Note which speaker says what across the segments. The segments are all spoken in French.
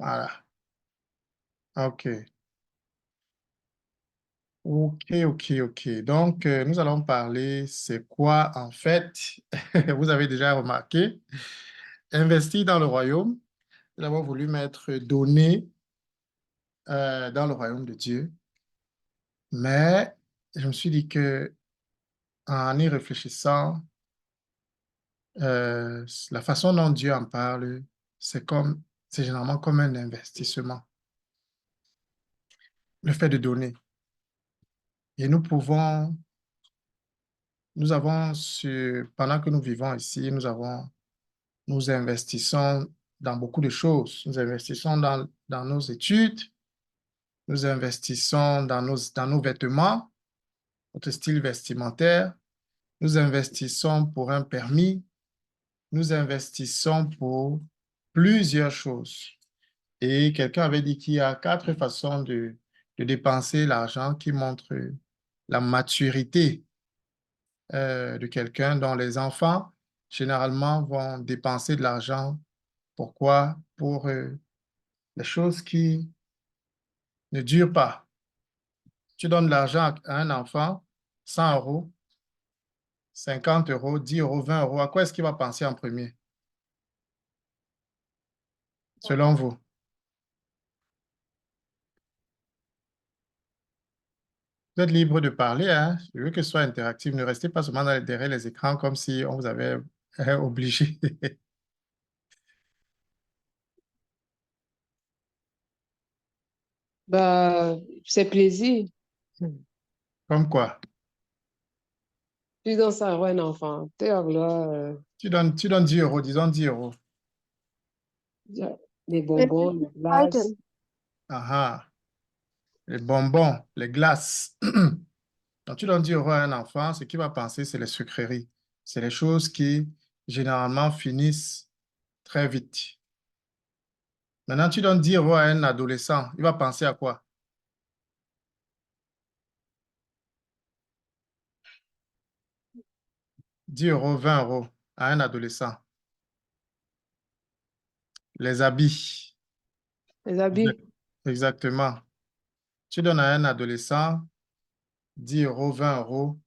Speaker 1: Voilà. OK. OK. Donc, nous allons parler, c'est quoi en fait, vous avez déjà remarqué, investir dans le royaume. Nous avons voulu mettre donner dans le royaume de Dieu. Mais je me suis dit que en y réfléchissant, la façon dont Dieu en parle, c'est généralement comme un investissement, le fait de donner. Et nous avons pendant que nous vivons ici, nous investissons dans beaucoup de choses. Nous investissons dans nos études, nous investissons dans nos vêtements, notre style vestimentaire, nous investissons pour un permis, nous investissons pour plusieurs choses. Et quelqu'un avait dit qu'il y a quatre façons de dépenser l'argent qui montrent la maturité de quelqu'un, dont les enfants, généralement, vont dépenser de l'argent. Pourquoi? Pour les choses qui ne durent pas. Tu donnes de l'argent à un enfant, 100 euros, 50 euros, 10 euros, 20 euros. À quoi est-ce qu'il va penser en premier, selon vous? Vous êtes libre de parler, hein? Je veux que ce soit interactif. Ne restez pas seulement derrière les écrans comme si on vous avait obligé.
Speaker 2: Bah, c'est plaisir.
Speaker 1: Comme quoi?
Speaker 2: Tu donnes ça à un enfant. Tu là,
Speaker 1: Tu donnes 10 euros, disons 10 euros.
Speaker 2: les bonbons, les glaces.
Speaker 1: Ah ah, les bonbons, les glaces. Quand tu donnes 10 euros à un enfant, ce qu'il va penser, c'est les sucreries. C'est les choses qui, généralement, finissent très vite. Maintenant, tu donnes 10 euros à un adolescent, il va penser à quoi? 10 euros, 20 euros à un adolescent. Les habits.
Speaker 2: Les habits.
Speaker 1: Exactement. Tu donnes à un adolescent 10 euros, 20 euros.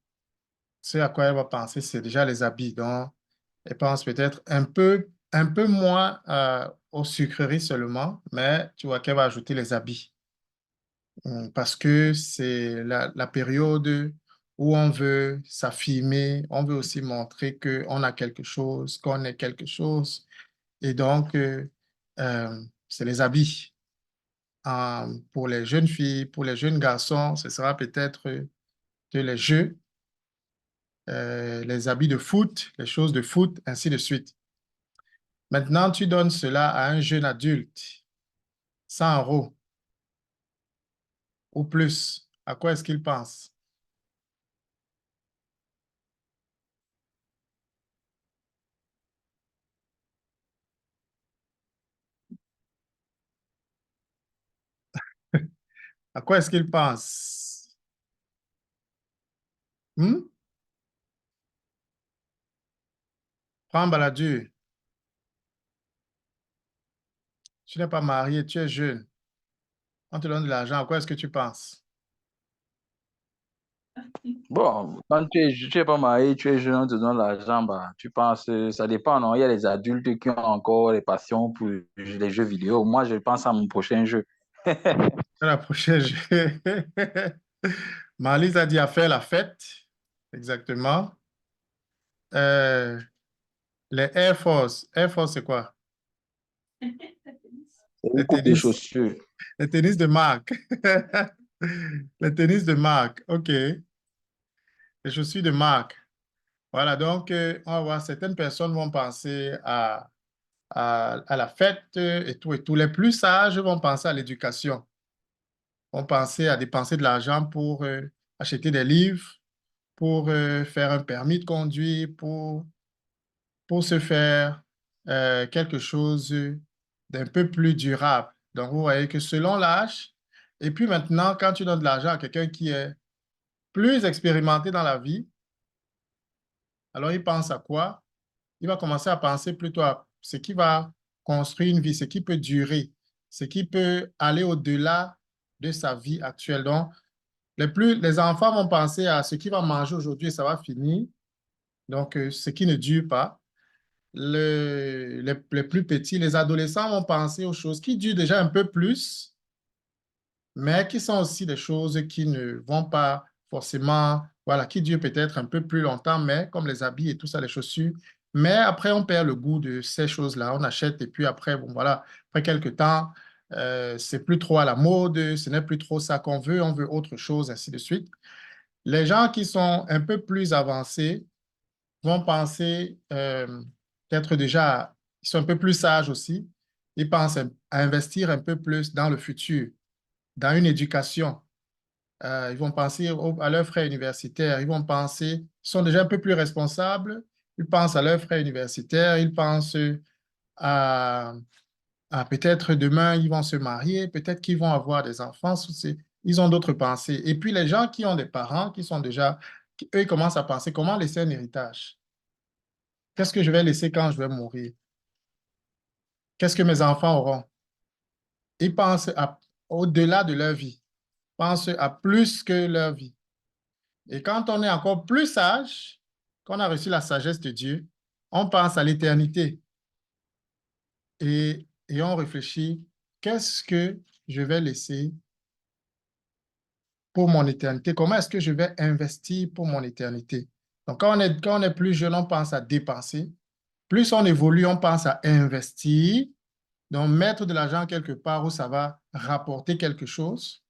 Speaker 1: Ce à quoi elle va penser, c'est déjà les habits. Donc, elle pense peut-être un peu moins aux sucreries seulement, mais tu vois qu'elle va ajouter les habits. Parce que c'est la période où on veut s'affirmer, on veut aussi montrer qu'on a quelque chose, qu'on est quelque chose. Et donc, c'est les habits. Pour les jeunes filles, pour les jeunes garçons, ce sera peut-être que les jeux, les habits de foot, les choses de foot, ainsi de suite. Maintenant, tu donnes cela à un jeune adulte, 100 euros ou plus. À quoi est-ce qu'il pense? À quoi est-ce qu'il pense? Hmm? Prends Balladur. Tu n'es pas marié, tu es jeune. On te donne de l'argent. À quoi est-ce que tu penses?
Speaker 3: Bon, quand tu es pas marié, tu es jeune, on te donne l'argent, bah, tu penses, ça dépend, non? Il y a les adultes qui ont encore les passions pour les jeux vidéo. Moi, je pense à mon prochain jeu.
Speaker 1: À la prochaine. Marlise a dit à faire la fête. Exactement. Euh, les Air Force. Air Force, c'est quoi?
Speaker 3: C'est une
Speaker 1: Les
Speaker 3: coupe de
Speaker 1: tennis.
Speaker 3: chaussures.
Speaker 1: Les tennis de marque. Les tennis de marque. OK. Les chaussures de marque. Voilà, donc, on va voir, certaines personnes vont penser à la fête et tout et tout. Les plus sages vont penser à l'éducation. Vont penser à dépenser de l'argent pour acheter des livres, pour faire un permis de conduire, pour se faire quelque chose d'un peu plus durable. Donc, vous voyez que selon l'âge, et puis maintenant, quand tu donnes de l'argent à quelqu'un qui est plus expérimenté dans la vie, alors il pense à quoi? Il va commencer à penser plutôt à ce qui va construire une vie, ce qui peut durer. ce qui peut aller au-delà de sa vie actuelle. Donc, les enfants vont penser à ce qu'ils vont manger aujourd'hui et ça va finir. Donc, ce qui ne dure pas. Les plus petits, les adolescents vont penser aux choses qui durent déjà un peu plus, mais qui sont aussi des choses qui ne vont pas forcément, voilà, qui durent peut-être un peu plus longtemps, mais comme les habits et tout ça, les chaussures. Mais après, on perd le goût de ces choses-là. On achète et puis après, bon, voilà, après quelques temps, c'est plus trop à la mode, ce n'est plus trop ça qu'on veut, on veut autre chose, ainsi de suite. Les gens qui sont un peu plus avancés vont penser peut-être déjà, ils sont un peu plus sages aussi, ils pensent à investir un peu plus dans le futur, dans une éducation. Ils vont penser à leurs frais universitaires, ils vont penser, ils sont déjà un peu plus responsables, ils pensent à leurs frais universitaires, ils pensent à, à peut-être demain, ils vont se marier, peut-être qu'ils vont avoir des enfants, ils ont d'autres pensées. Et puis les gens qui ont des parents, qui sont déjà, eux, ils commencent à penser comment laisser un héritage. Qu'est-ce que je vais laisser quand je vais mourir? Qu'est-ce que mes enfants auront? Ils pensent au-delà de leur vie, pensent à plus que leur vie. Et quand on est encore plus sage, qu'on a reçu la sagesse de Dieu, on pense à l'éternité et on réfléchit, qu'est-ce que je vais laisser pour mon éternité? Comment est-ce que je vais investir pour mon éternité? Donc, quand on est plus jeune, on pense à dépenser. Plus on évolue, on pense à investir. Donc, mettre de l'argent quelque part où ça va rapporter quelque chose.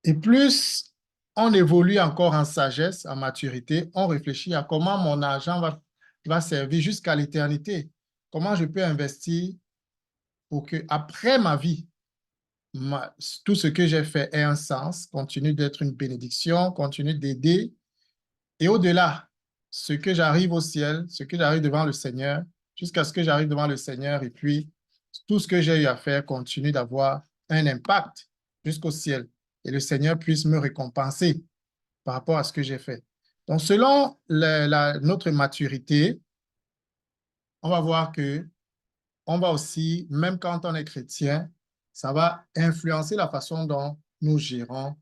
Speaker 1: Et plus on évolue encore en sagesse, en maturité, on réfléchit à comment mon argent va servir jusqu'à l'éternité. Comment je peux investir pour que après ma vie, tout ce que j'ai fait ait un sens, continue d'être une bénédiction, continue d'aider. Et au-delà, ce que j'arrive au ciel, ce que j'arrive devant le Seigneur, jusqu'à ce que j'arrive devant le Seigneur, et puis tout ce que j'ai eu à faire continue d'avoir un impact jusqu'au ciel. Et le Seigneur puisse me récompenser par rapport à ce que j'ai fait. Donc, selon notre maturité, on va voir que on va aussi, même quand on est chrétien, ça va influencer la façon dont nous gérons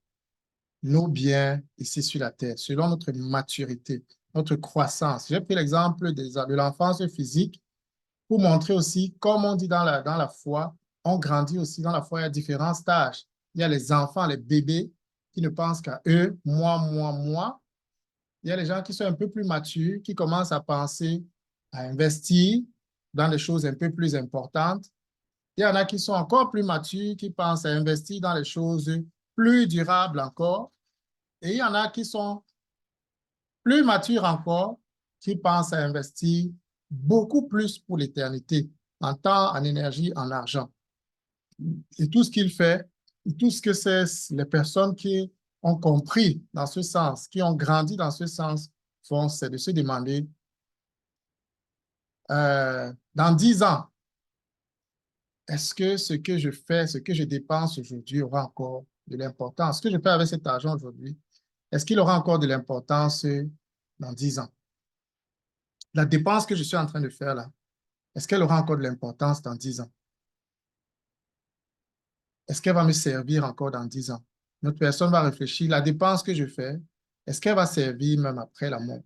Speaker 1: nos biens ici sur la terre, selon notre maturité, notre croissance. J'ai pris l'exemple de l'enfance physique pour montrer aussi, comme on dit dans la foi, on grandit aussi dans la foi, il y a différents stages. Il y a les enfants, les bébés qui ne pensent qu'à eux, moi, moi, moi. Il y a les gens qui sont un peu plus matures, qui commencent à penser à investir dans des choses un peu plus importantes. Il y en a qui sont encore plus matures, qui pensent à investir dans les choses plus durables encore. Et il y en a qui sont plus matures encore, qui pensent à investir beaucoup plus pour l'éternité, en temps, en énergie, en argent. Et tout ce qu'il fait, et tout ce que c'est les personnes qui ont compris dans ce sens, qui ont grandi dans ce sens, font, c'est de se demander, dans 10 ans, est-ce que ce que je fais, ce que je dépense aujourd'hui aura encore de l'importance? Ce que je fais avec cet argent aujourd'hui, est-ce qu'il aura encore de l'importance dans 10 ans? La dépense que je suis en train de faire là, est-ce qu'elle aura encore de l'importance dans 10 ans? Est-ce qu'elle va me servir encore dans 10 ans? Notre personne va réfléchir, la dépense que je fais, est-ce qu'elle va servir même après la mort?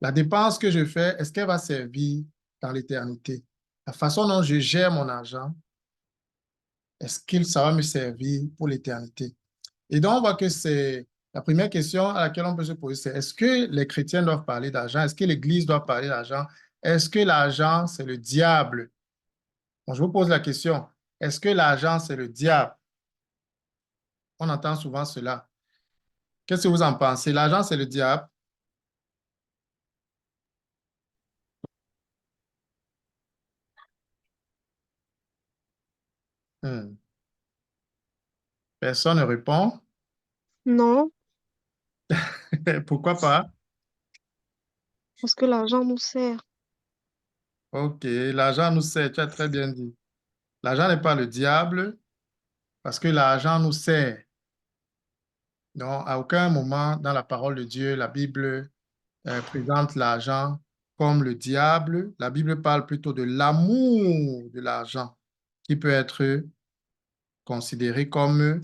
Speaker 1: La dépense que je fais, est-ce qu'elle va servir dans l'éternité? La façon dont je gère mon argent, est-ce que ça va me servir pour l'éternité? Et donc, on voit que c'est la première question à laquelle on peut se poser, c'est est-ce que les chrétiens doivent parler d'argent? Est-ce que l'Église doit parler d'argent? Est-ce que l'argent, c'est le diable? Bon, je vous pose la question. Est-ce que l'argent, c'est le diable? On entend souvent cela. Qu'est-ce que vous en pensez? L'argent, c'est le diable? Hmm. Personne ne répond.
Speaker 4: Non,
Speaker 1: Pourquoi pas?
Speaker 4: parce que l'argent nous sert.
Speaker 1: OK, l'argent nous sert, tu as très bien dit. L'argent n'est pas le diable parce que l'argent nous sert. Donc, à aucun moment dans la parole de Dieu, la Bible présente l'argent comme le diable. La Bible parle plutôt de l'amour de l'argent qui peut être considéré comme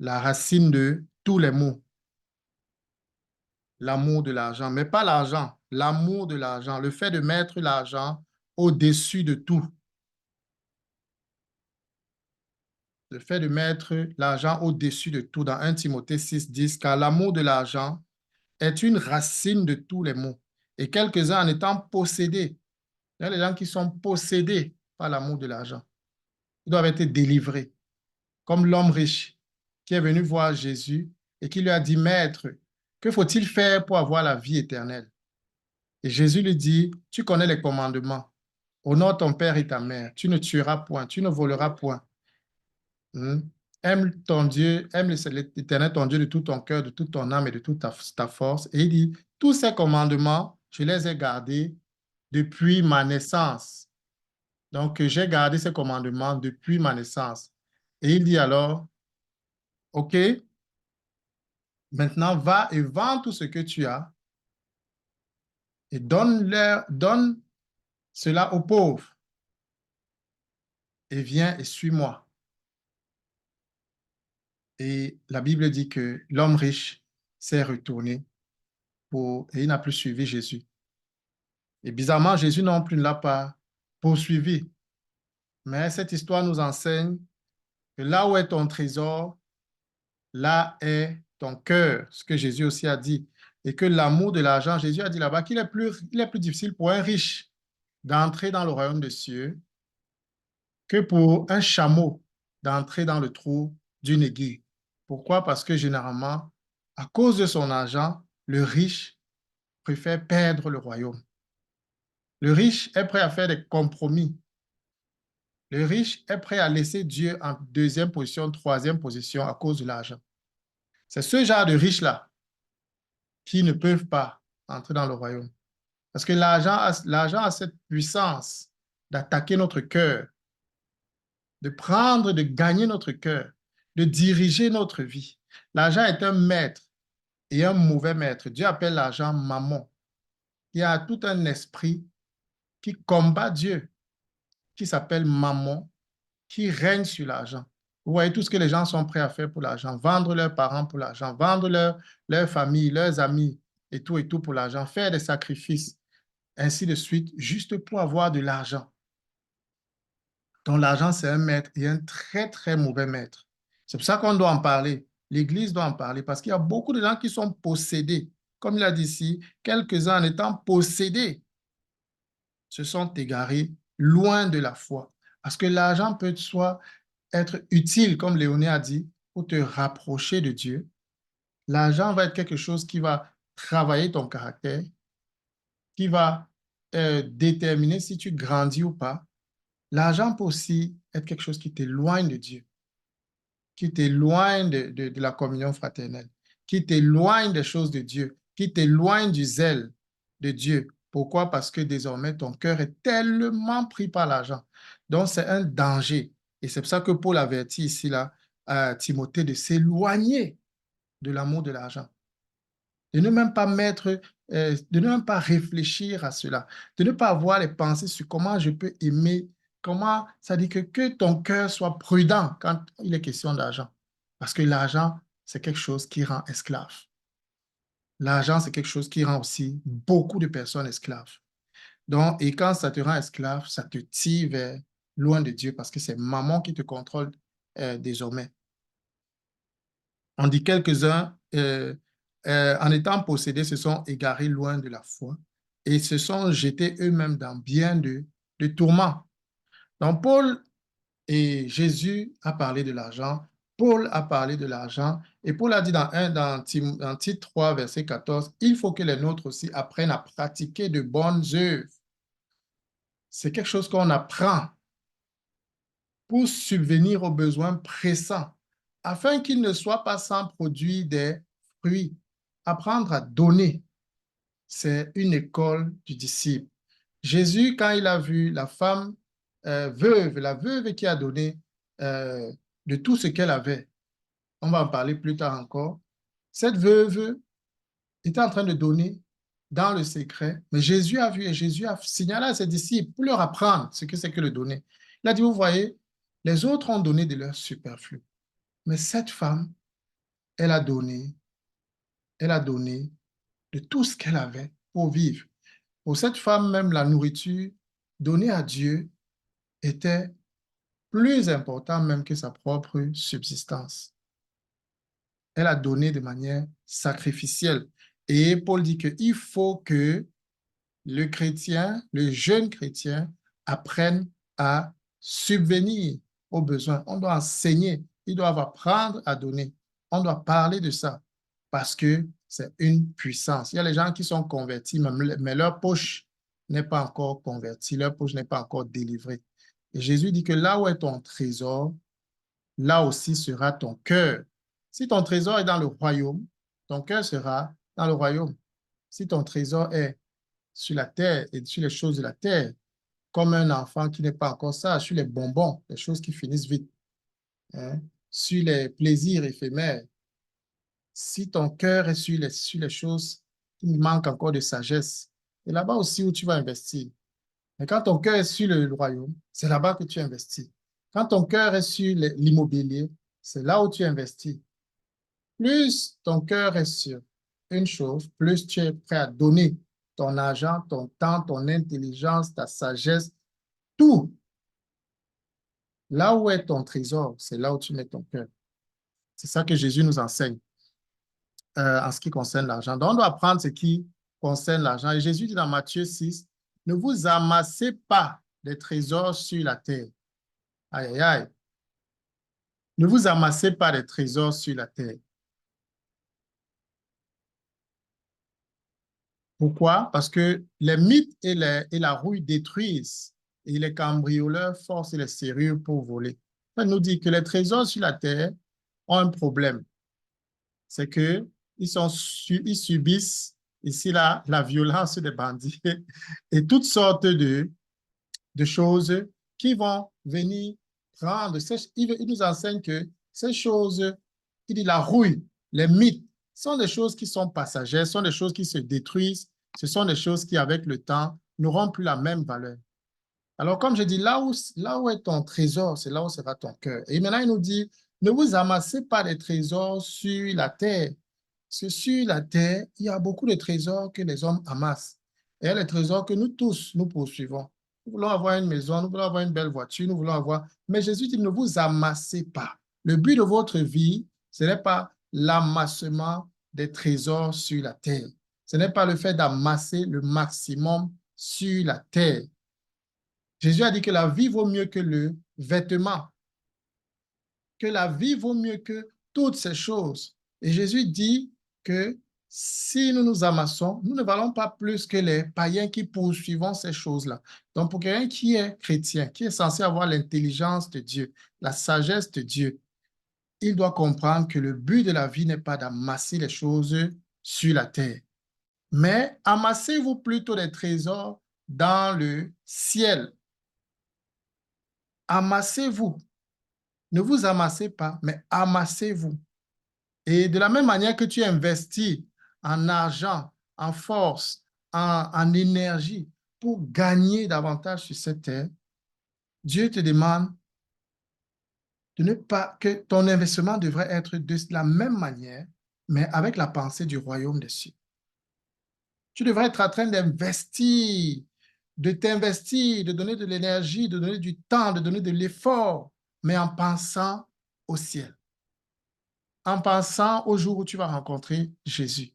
Speaker 1: la racine de tous les maux. L'amour de l'argent, mais pas l'argent, l'amour de l'argent, le fait de mettre l'argent au-dessus de tout. Le fait de mettre l'argent au-dessus de tout dans 1 Timothée 6, 10, car l'amour de l'argent est une racine de tous les maux. Et quelques-uns en étant possédés, il y a des gens qui sont possédés par l'amour de l'argent. Ils doivent être délivrés, comme l'homme riche qui est venu voir Jésus et qui lui a dit, Maître, que faut-il faire pour avoir la vie éternelle? Et Jésus lui dit, tu connais les commandements. Honore ton père et ta mère. Tu ne tueras point, tu ne voleras point. Aime ton Dieu, aime l'Éternel ton Dieu de tout ton cœur, de toute ton âme et de toute ta force. Et il dit, tous ces commandements, je les ai gardés depuis ma naissance. Donc, j'ai gardé ces commandements depuis ma naissance. Et il dit alors, OK, maintenant va et vends tout ce que tu as et donne cela aux pauvres et viens et suis-moi. Et la Bible dit que l'homme riche s'est retourné et il n'a plus suivi Jésus. Et bizarrement, Jésus non plus ne l'a pas poursuivi. Mais cette histoire nous enseigne que là où est ton trésor, là est ton cœur, ce que Jésus aussi a dit. Et que l'amour de l'argent, Jésus a dit là-bas qu'il est plus difficile pour un riche d'entrer dans le royaume des cieux que pour un chameau d'entrer dans le trou d'une aiguille. Pourquoi? Parce que généralement, à cause de son argent, le riche préfère perdre le royaume. Le riche est prêt à faire des compromis. Le riche est prêt à laisser Dieu en deuxième position, troisième position à cause de l'argent. C'est ce genre de riches-là qui ne peuvent pas entrer dans le royaume. Parce que l'argent a cette puissance d'attaquer notre cœur, de prendre, de gagner notre cœur, de diriger notre vie. L'argent est un maître et un mauvais maître. Dieu appelle l'argent mammon. Il y a tout un esprit qui combat Dieu, qui s'appelle mammon, qui règne sur l'argent. Vous voyez tout ce que les gens sont prêts à faire pour l'argent, vendre leurs parents pour l'argent, vendre leur famille, leurs amis et tout pour l'argent, faire des sacrifices, ainsi de suite, juste pour avoir de l'argent. Donc l'argent, c'est un maître et un très, très mauvais maître. C'est pour ça qu'on doit en parler. L'Église doit en parler parce qu'il y a beaucoup de gens qui sont possédés. Comme il a dit ici, quelques-uns en étant possédés se sont égarés loin de la foi. Parce que l'argent peut soit être utile, comme Léoné a dit, pour te rapprocher de Dieu. L'argent va être quelque chose qui va travailler ton caractère, qui va déterminer si tu grandis ou pas. L'argent peut aussi être quelque chose qui t'éloigne de Dieu, qui t'éloigne de la communion fraternelle, qui t'éloigne des choses de Dieu, qui t'éloigne du zèle de Dieu. Pourquoi? Parce que désormais, ton cœur est tellement pris par l'argent. Donc, c'est un danger. Et c'est pour ça que Paul avertit ici, là, à Timothée de s'éloigner de l'amour de l'argent. De ne même pas de ne même pas réfléchir à cela, de ne pas avoir les pensées sur comment je peux aimer, comment, ça dit que ton cœur soit prudent quand il est question d'argent. Parce que l'argent, c'est quelque chose qui rend esclave. L'argent, c'est quelque chose qui rend aussi beaucoup de personnes esclaves. Donc, et quand ça te rend esclave, ça te tire vers loin de Dieu parce que c'est maman qui te contrôle désormais. On dit quelques-uns, en étant possédés, se sont égarés loin de la foi et se sont jetés eux-mêmes dans bien de tourments. Donc, Paul et Jésus a parlé de l'argent, Paul a parlé de l'argent, et Paul a dit dans Tite 3, verset 14, il faut que les nôtres aussi apprennent à pratiquer de bonnes œuvres. C'est quelque chose qu'on apprend pour subvenir aux besoins pressants, afin qu'ils ne soient pas sans produire des fruits. Apprendre à donner, c'est une école du disciple. Jésus, quand il a vu la femme veuve, la veuve qui a donné de tout ce qu'elle avait, on va en parler plus tard encore, cette veuve était en train de donner dans le secret. Mais Jésus a vu et Jésus a signalé à ses disciples pour leur apprendre ce que c'est que le donner. Il a dit, vous voyez, les autres ont donné de leur superflu. Mais cette femme, elle a donné de tout ce qu'elle avait pour vivre. Pour cette femme, même la nourriture donnée à Dieu était plus important même que sa propre subsistance. Elle a donné de manière sacrificielle. Et Paul dit qu'il faut que le chrétien, le jeune chrétien, apprenne à subvenir aux besoins. On doit enseigner, ils doivent apprendre à donner. On doit parler de ça parce que c'est une puissance. Il y a les gens qui sont convertis, mais leur poche n'est pas encore convertie, leur poche n'est pas encore délivrée. Et Jésus dit que là où est ton trésor, là aussi sera ton cœur. Si ton trésor est dans le royaume, ton cœur sera dans le royaume. Si ton trésor est sur la terre et sur les choses de la terre, comme un enfant qui n'est pas encore sage, sur les bonbons, les choses qui finissent vite, hein, sur les plaisirs éphémères. Si ton cœur est sur les choses qui manquent encore de sagesse, c'est là-bas aussi où tu vas investir. Mais quand ton cœur est sur le royaume, c'est là-bas que tu investis. Quand ton cœur est sur l'immobilier, c'est là où tu investis. Plus ton cœur est sur une chose, plus tu es prêt à donner ton argent, ton temps, ton intelligence, ta sagesse, tout. Là où est ton trésor, c'est là où tu mets ton cœur. C'est ça que Jésus nous enseigne en ce qui concerne l'argent. Donc, on doit apprendre ce qui concerne l'argent. Et Jésus dit dans Matthieu 6, ne vous amassez pas des trésors sur la terre. Aïe, aïe, aïe. Ne vous amassez pas des trésors sur la terre. Pourquoi? Parce que les mythes et la rouille détruisent et les cambrioleurs forcent les serrures pour voler. Ça nous dit que les trésors sur la terre ont un problème. C'est qu'ils ils subissent ici la violence des bandits et toutes sortes de choses qui vont venir prendre. Il nous enseigne que ces choses, il dit la rouille, les mythes, sont des choses qui sont passagères, sont des choses qui se détruisent, ce sont des choses qui, avec le temps, n'auront plus la même valeur. Alors, comme je dis, là où est ton trésor, c'est là où sera ton cœur. Et maintenant, il nous dit, ne vous amassez pas des trésors sur la terre. Parce que sur la terre, il y a beaucoup de trésors que les hommes amassent. Et il y a les trésors que nous tous, nous poursuivons. Nous voulons avoir une maison, nous voulons avoir une belle voiture, nous voulons avoir... Mais Jésus dit, ne vous amassez pas. Le but de votre vie, ce n'est pas l'amassement des trésors sur la terre. Ce n'est pas le fait d'amasser le maximum sur la terre. Jésus a dit que la vie vaut mieux que le vêtement, que la vie vaut mieux que toutes ces choses. Et Jésus dit que si nous nous amassons, nous ne valons pas plus que les païens qui poursuivent ces choses-là. Donc, pour quelqu'un qui est chrétien, qui est censé avoir l'intelligence de Dieu, la sagesse de Dieu, il doit comprendre que le but de la vie n'est pas d'amasser les choses sur la terre, mais amassez-vous plutôt des trésors dans le ciel. Amassez-vous. Ne vous amassez pas, mais amassez-vous. Et de la même manière que tu investis en argent, en force, en énergie pour gagner davantage sur cette terre, Dieu te demande de ne pas, que ton investissement devrait être de la même manière, mais avec la pensée du royaume des cieux. Tu devrais être en train d'investir, de t'investir, de donner de l'énergie, de donner du temps, de donner de l'effort, mais en pensant au ciel, en pensant au jour où tu vas rencontrer Jésus.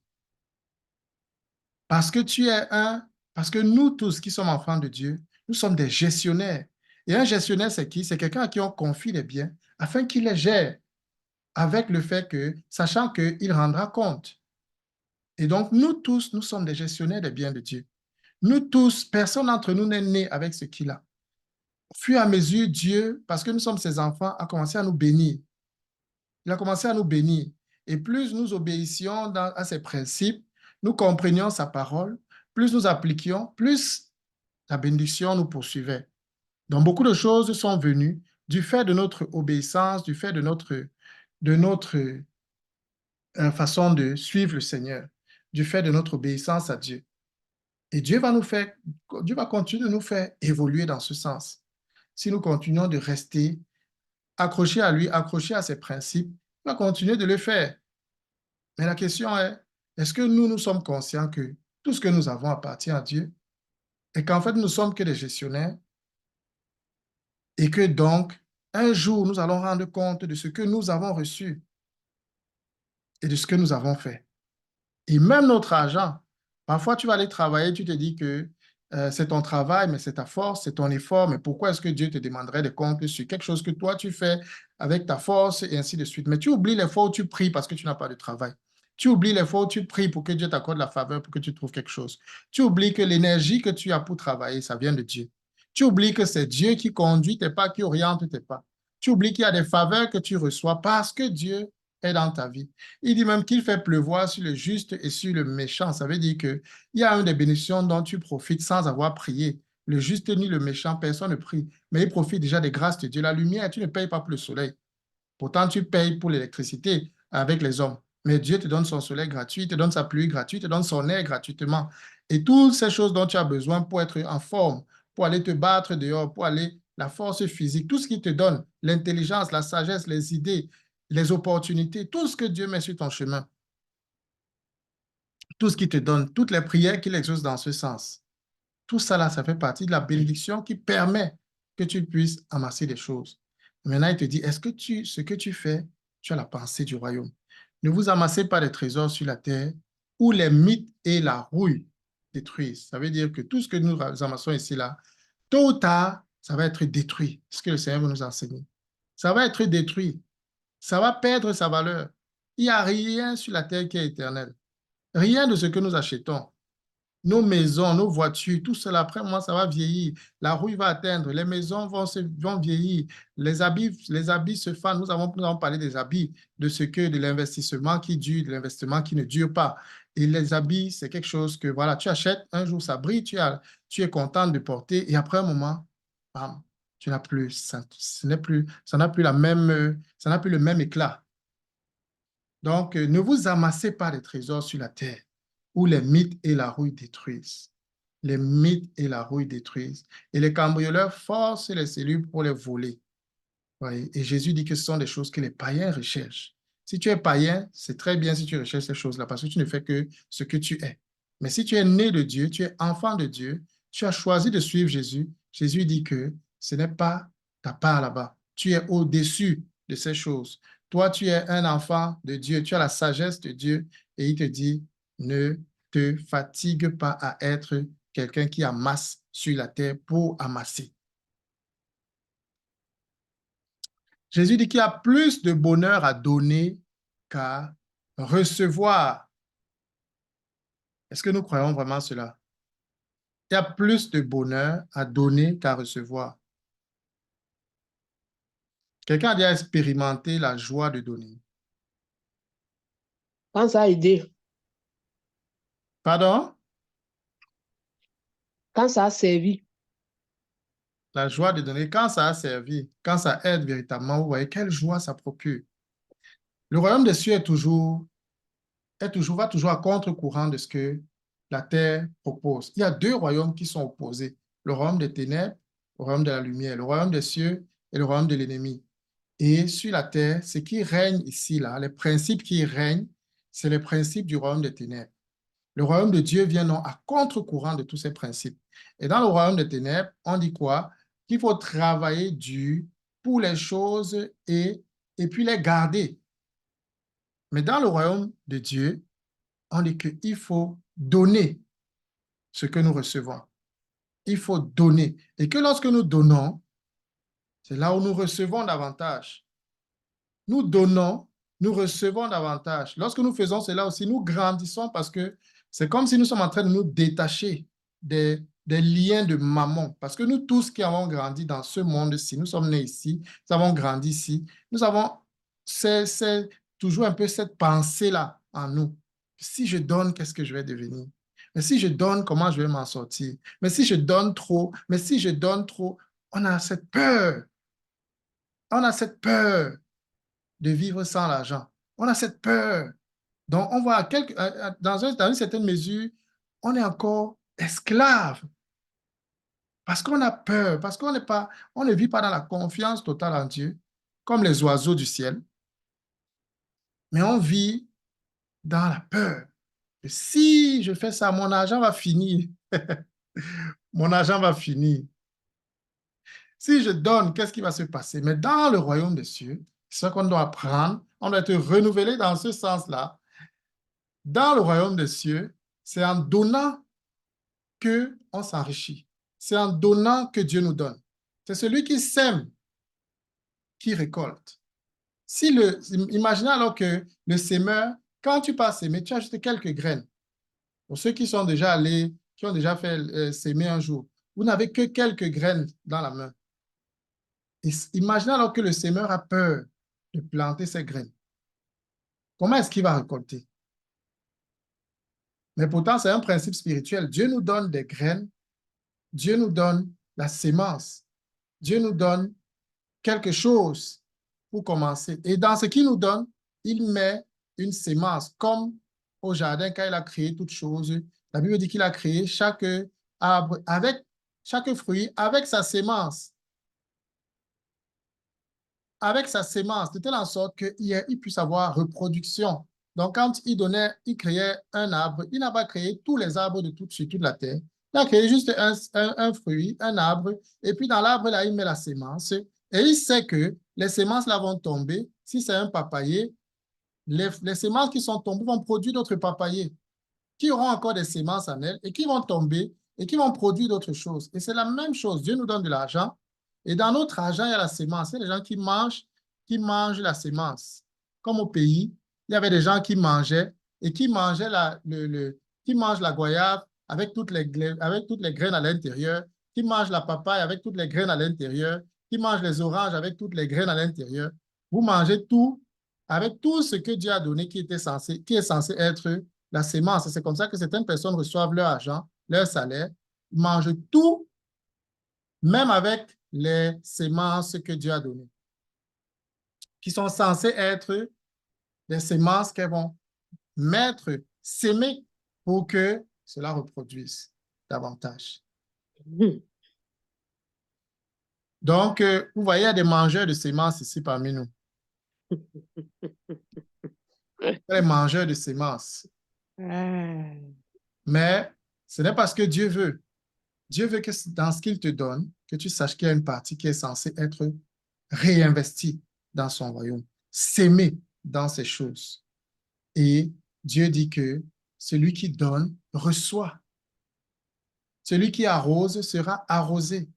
Speaker 1: Parce que nous tous qui sommes enfants de Dieu, nous sommes des gestionnaires. Et un gestionnaire, c'est qui? C'est quelqu'un à qui on confie les biens afin qu'il les gère avec le fait que, sachant qu'il rendra compte. Et donc, nous tous, nous sommes des gestionnaires des biens de Dieu. Nous tous, personne d'entre nous n'est né avec ce qu'il a. Au fur et à mesure, Dieu, parce que nous sommes ses enfants, a commencé à nous bénir. Il a commencé à nous bénir. Et plus nous obéissions à ses principes, nous comprenions sa parole, plus nous appliquions, plus la bénédiction nous poursuivait. Donc, beaucoup de choses sont venues du fait de notre obéissance, du fait de notre façon de suivre le Seigneur, du fait de notre obéissance à Dieu. Et Dieu va continuer de nous faire évoluer dans ce sens. Si nous continuons de rester accrochés à lui, accrochés à ses principes, il va continuer de le faire. Mais la question est-ce que nous sommes conscients que tout ce que nous avons appartient à Dieu et qu'en fait, nous ne sommes que des gestionnaires et que donc, un jour, nous allons rendre compte de ce que nous avons reçu et de ce que nous avons fait. Et même notre argent, parfois tu vas aller travailler, tu te dis que c'est ton travail, mais c'est ta force, c'est ton effort, mais pourquoi est-ce que Dieu te demanderait des comptes sur quelque chose que toi tu fais avec ta force et ainsi de suite. Mais tu oublies les fois où tu pries parce que tu n'as pas de travail. Tu oublies les fois où tu pries pour que Dieu t'accorde la faveur, pour que tu trouves quelque chose. Tu oublies que l'énergie que tu as pour travailler, ça vient de Dieu. Tu oublies que c'est Dieu qui conduit tes pas, qui oriente tes pas. Tu oublies qu'il y a des faveurs que tu reçois parce que Dieu est dans ta vie. Il dit même qu'il fait pleuvoir sur le juste et sur le méchant. Ça veut dire qu'il y a une des bénédictions dont tu profites sans avoir prié. Le juste ni le méchant, personne ne prie. Mais il profite déjà des grâces de Dieu. La lumière, tu ne payes pas pour le soleil. Pourtant, tu payes pour l'électricité avec les hommes. Mais Dieu te donne son soleil gratuit, te donne sa pluie gratuite, te donne son air gratuitement. Et toutes ces choses dont tu as besoin pour être en forme, pour aller te battre dehors, pour aller la force physique, tout ce qu'il te donne, l'intelligence, la sagesse, les idées, les opportunités, tout ce que Dieu met sur ton chemin, tout ce qu'il te donne, toutes les prières qu'il exauce dans ce sens. Tout ça là, ça fait partie de la bénédiction qui permet que tu puisses amasser des choses. Maintenant, il te dit, est-ce que ce que tu fais, tu as la pensée du royaume? Ne vous amassez pas des trésors sur la terre où les mythes et la rouille détruisent. Ça veut dire que tout ce que nous amassons ici là, tôt ou tard, ça va être détruit. Ce que le Seigneur veut nous enseigner. Ça va être détruit. Ça va perdre sa valeur. Il n'y a rien sur la terre qui est éternel. Rien de ce que nous achetons. Nos maisons, nos voitures, tout cela, après moi, ça va vieillir. La rouille va atteindre. Les maisons vont vieillir. Les habits se fanent. Nous avons parlé des habits, de l'investissement qui dure, de l'investissement qui ne dure pas. Et les habits, c'est quelque chose que, voilà, tu achètes, un jour ça brille, tu es content de porter, et après un moment, bam, tu n'as plus, ça n'a plus ça n'a plus le même éclat. Donc, ne vous amassez pas des trésors sur la terre où les mythes et la rouille détruisent. Les mythes et la rouille détruisent. Et les cambrioleurs forcent les cellules pour les voler. Oui. Et Jésus dit que ce sont des choses que les païens recherchent. Si tu es païen, c'est très bien si tu recherches ces choses-là parce que tu ne fais que ce que tu es. Mais si tu es né de Dieu, tu es enfant de Dieu, tu as choisi de suivre Jésus, Jésus dit que ce n'est pas ta part là-bas. Tu es au-dessus de ces choses. Toi, tu es un enfant de Dieu, tu as la sagesse de Dieu et il te dit, ne te fatigue pas à être quelqu'un qui amasse sur la terre pour amasser. Jésus dit qu'il y a plus de bonheur à donner qu'à recevoir. Est-ce que nous croyons vraiment cela? Il y a plus de bonheur à donner qu'à recevoir. Quelqu'un a déjà expérimenté la joie de donner.
Speaker 2: Quand ça a aidé,
Speaker 1: Pardon?
Speaker 2: quand ça a servi,
Speaker 1: La joie de donner, quand ça a servi, quand ça aide véritablement, vous voyez quelle joie ça procure. Le royaume des cieux va toujours à contre-courant de ce que la terre propose. Il y a deux royaumes qui sont opposés. Le royaume des ténèbres, le royaume de la lumière, le royaume des cieux et le royaume de l'ennemi. Et sur la terre, ce qui règne ici, là, les principes qui règnent, c'est les principes du royaume des ténèbres. Le royaume de Dieu vient non à contre-courant de tous ces principes. Et dans le royaume des ténèbres, on dit quoi? Qu'il faut travailler dur pour les choses et puis les garder. Mais dans le royaume de Dieu, on dit qu'il faut donner ce que nous recevons. Il faut donner. Et que lorsque nous donnons, c'est là où nous recevons davantage. Nous donnons, nous recevons davantage. Lorsque nous faisons cela aussi, nous grandissons parce que c'est comme si nous sommes en train de nous détacher des liens de maman. Parce que nous tous qui avons grandi dans ce monde-ci, nous sommes nés ici, nous avons grandi ici, nous avons toujours un peu cette pensée-là en nous. Si je donne, qu'est-ce que je vais devenir? Mais si je donne, comment je vais m'en sortir? Mais si je donne trop, mais si je donne trop, on a cette peur. On a cette peur de vivre sans l'argent. On a cette peur. Donc, on voit dans une certaine mesure, on est encore esclaves. Parce qu'on a peur, parce qu'on on ne vit pas dans la confiance totale en Dieu, comme les oiseaux du ciel, mais on vit dans la peur. Et si je fais ça, mon argent va finir. Mon argent va finir. Si je donne, qu'est-ce qui va se passer? Mais dans le royaume des cieux, c'est ce qu'on doit apprendre. On doit être renouvelé dans ce sens-là. Dans le royaume des cieux, c'est en donnant qu'on s'enrichit. C'est en donnant que Dieu nous donne. C'est celui qui sème qui récolte. Imaginez alors que le sémeur, quand tu pars s'aimer, tu as juste quelques graines. Pour ceux qui sont déjà allés, qui ont déjà fait s'aimer un jour, vous n'avez que quelques graines dans la main. Et imaginez alors que le sémeur a peur de planter ses graines. Comment est-ce qu'il va récolter? Mais pourtant, c'est un principe spirituel. Dieu nous donne des graines, Dieu nous donne la sémence, Dieu nous donne quelque chose pour commencer. Et dans ce qu'il nous donne, il met une sémence, comme au jardin quand il a créé toutes choses. La Bible dit qu'il a créé chaque arbre avec chaque fruit avec sa sémence. Avec sa sémence, de telle en sorte qu'il puisse avoir reproduction. Donc, quand il créait un arbre, il n'a pas créé tous les arbres sur toute la terre. Il a créé juste un fruit, un arbre, et puis dans l'arbre, là, il met la sémence. Et il sait que les sémences là vont tomber. Si c'est un papayer, les sémences qui sont tombées vont produire d'autres papayers qui auront encore des sémences en elles et qui vont tomber et qui vont produire d'autres choses. Et c'est la même chose. Dieu nous donne de l'argent. Et dans notre argent, il y a la sémence. Il y a des gens qui mangent la sémence. Comme au pays, il y avait des gens qui mangeaient et qui mangeaient qui mangent la goyave avec toutes les graines à l'intérieur, qui mangent la papaye avec toutes les graines à l'intérieur, qui mangent les oranges avec toutes les graines à l'intérieur. Vous mangez tout avec tout ce que Dieu a donné qui est censé être la sémence. C'est comme ça que certaines personnes reçoivent leur argent, leur salaire, ils mangent tout, même avec les sémences que Dieu a données, qui sont censées être des sémences qu'elles vont s'aimer pour que cela reproduise davantage. Donc, vous voyez, il y a des mangeurs de sémences ici parmi nous. Les mangeurs de sémences. Mais ce n'est pas ce que Dieu veut. Dieu veut que dans ce qu'il te donne, que tu saches qu'il y a une partie qui est censée être réinvestie dans son royaume, s'aimer dans ces choses. Et Dieu dit que celui qui donne reçoit. Celui qui arrose sera arrosé.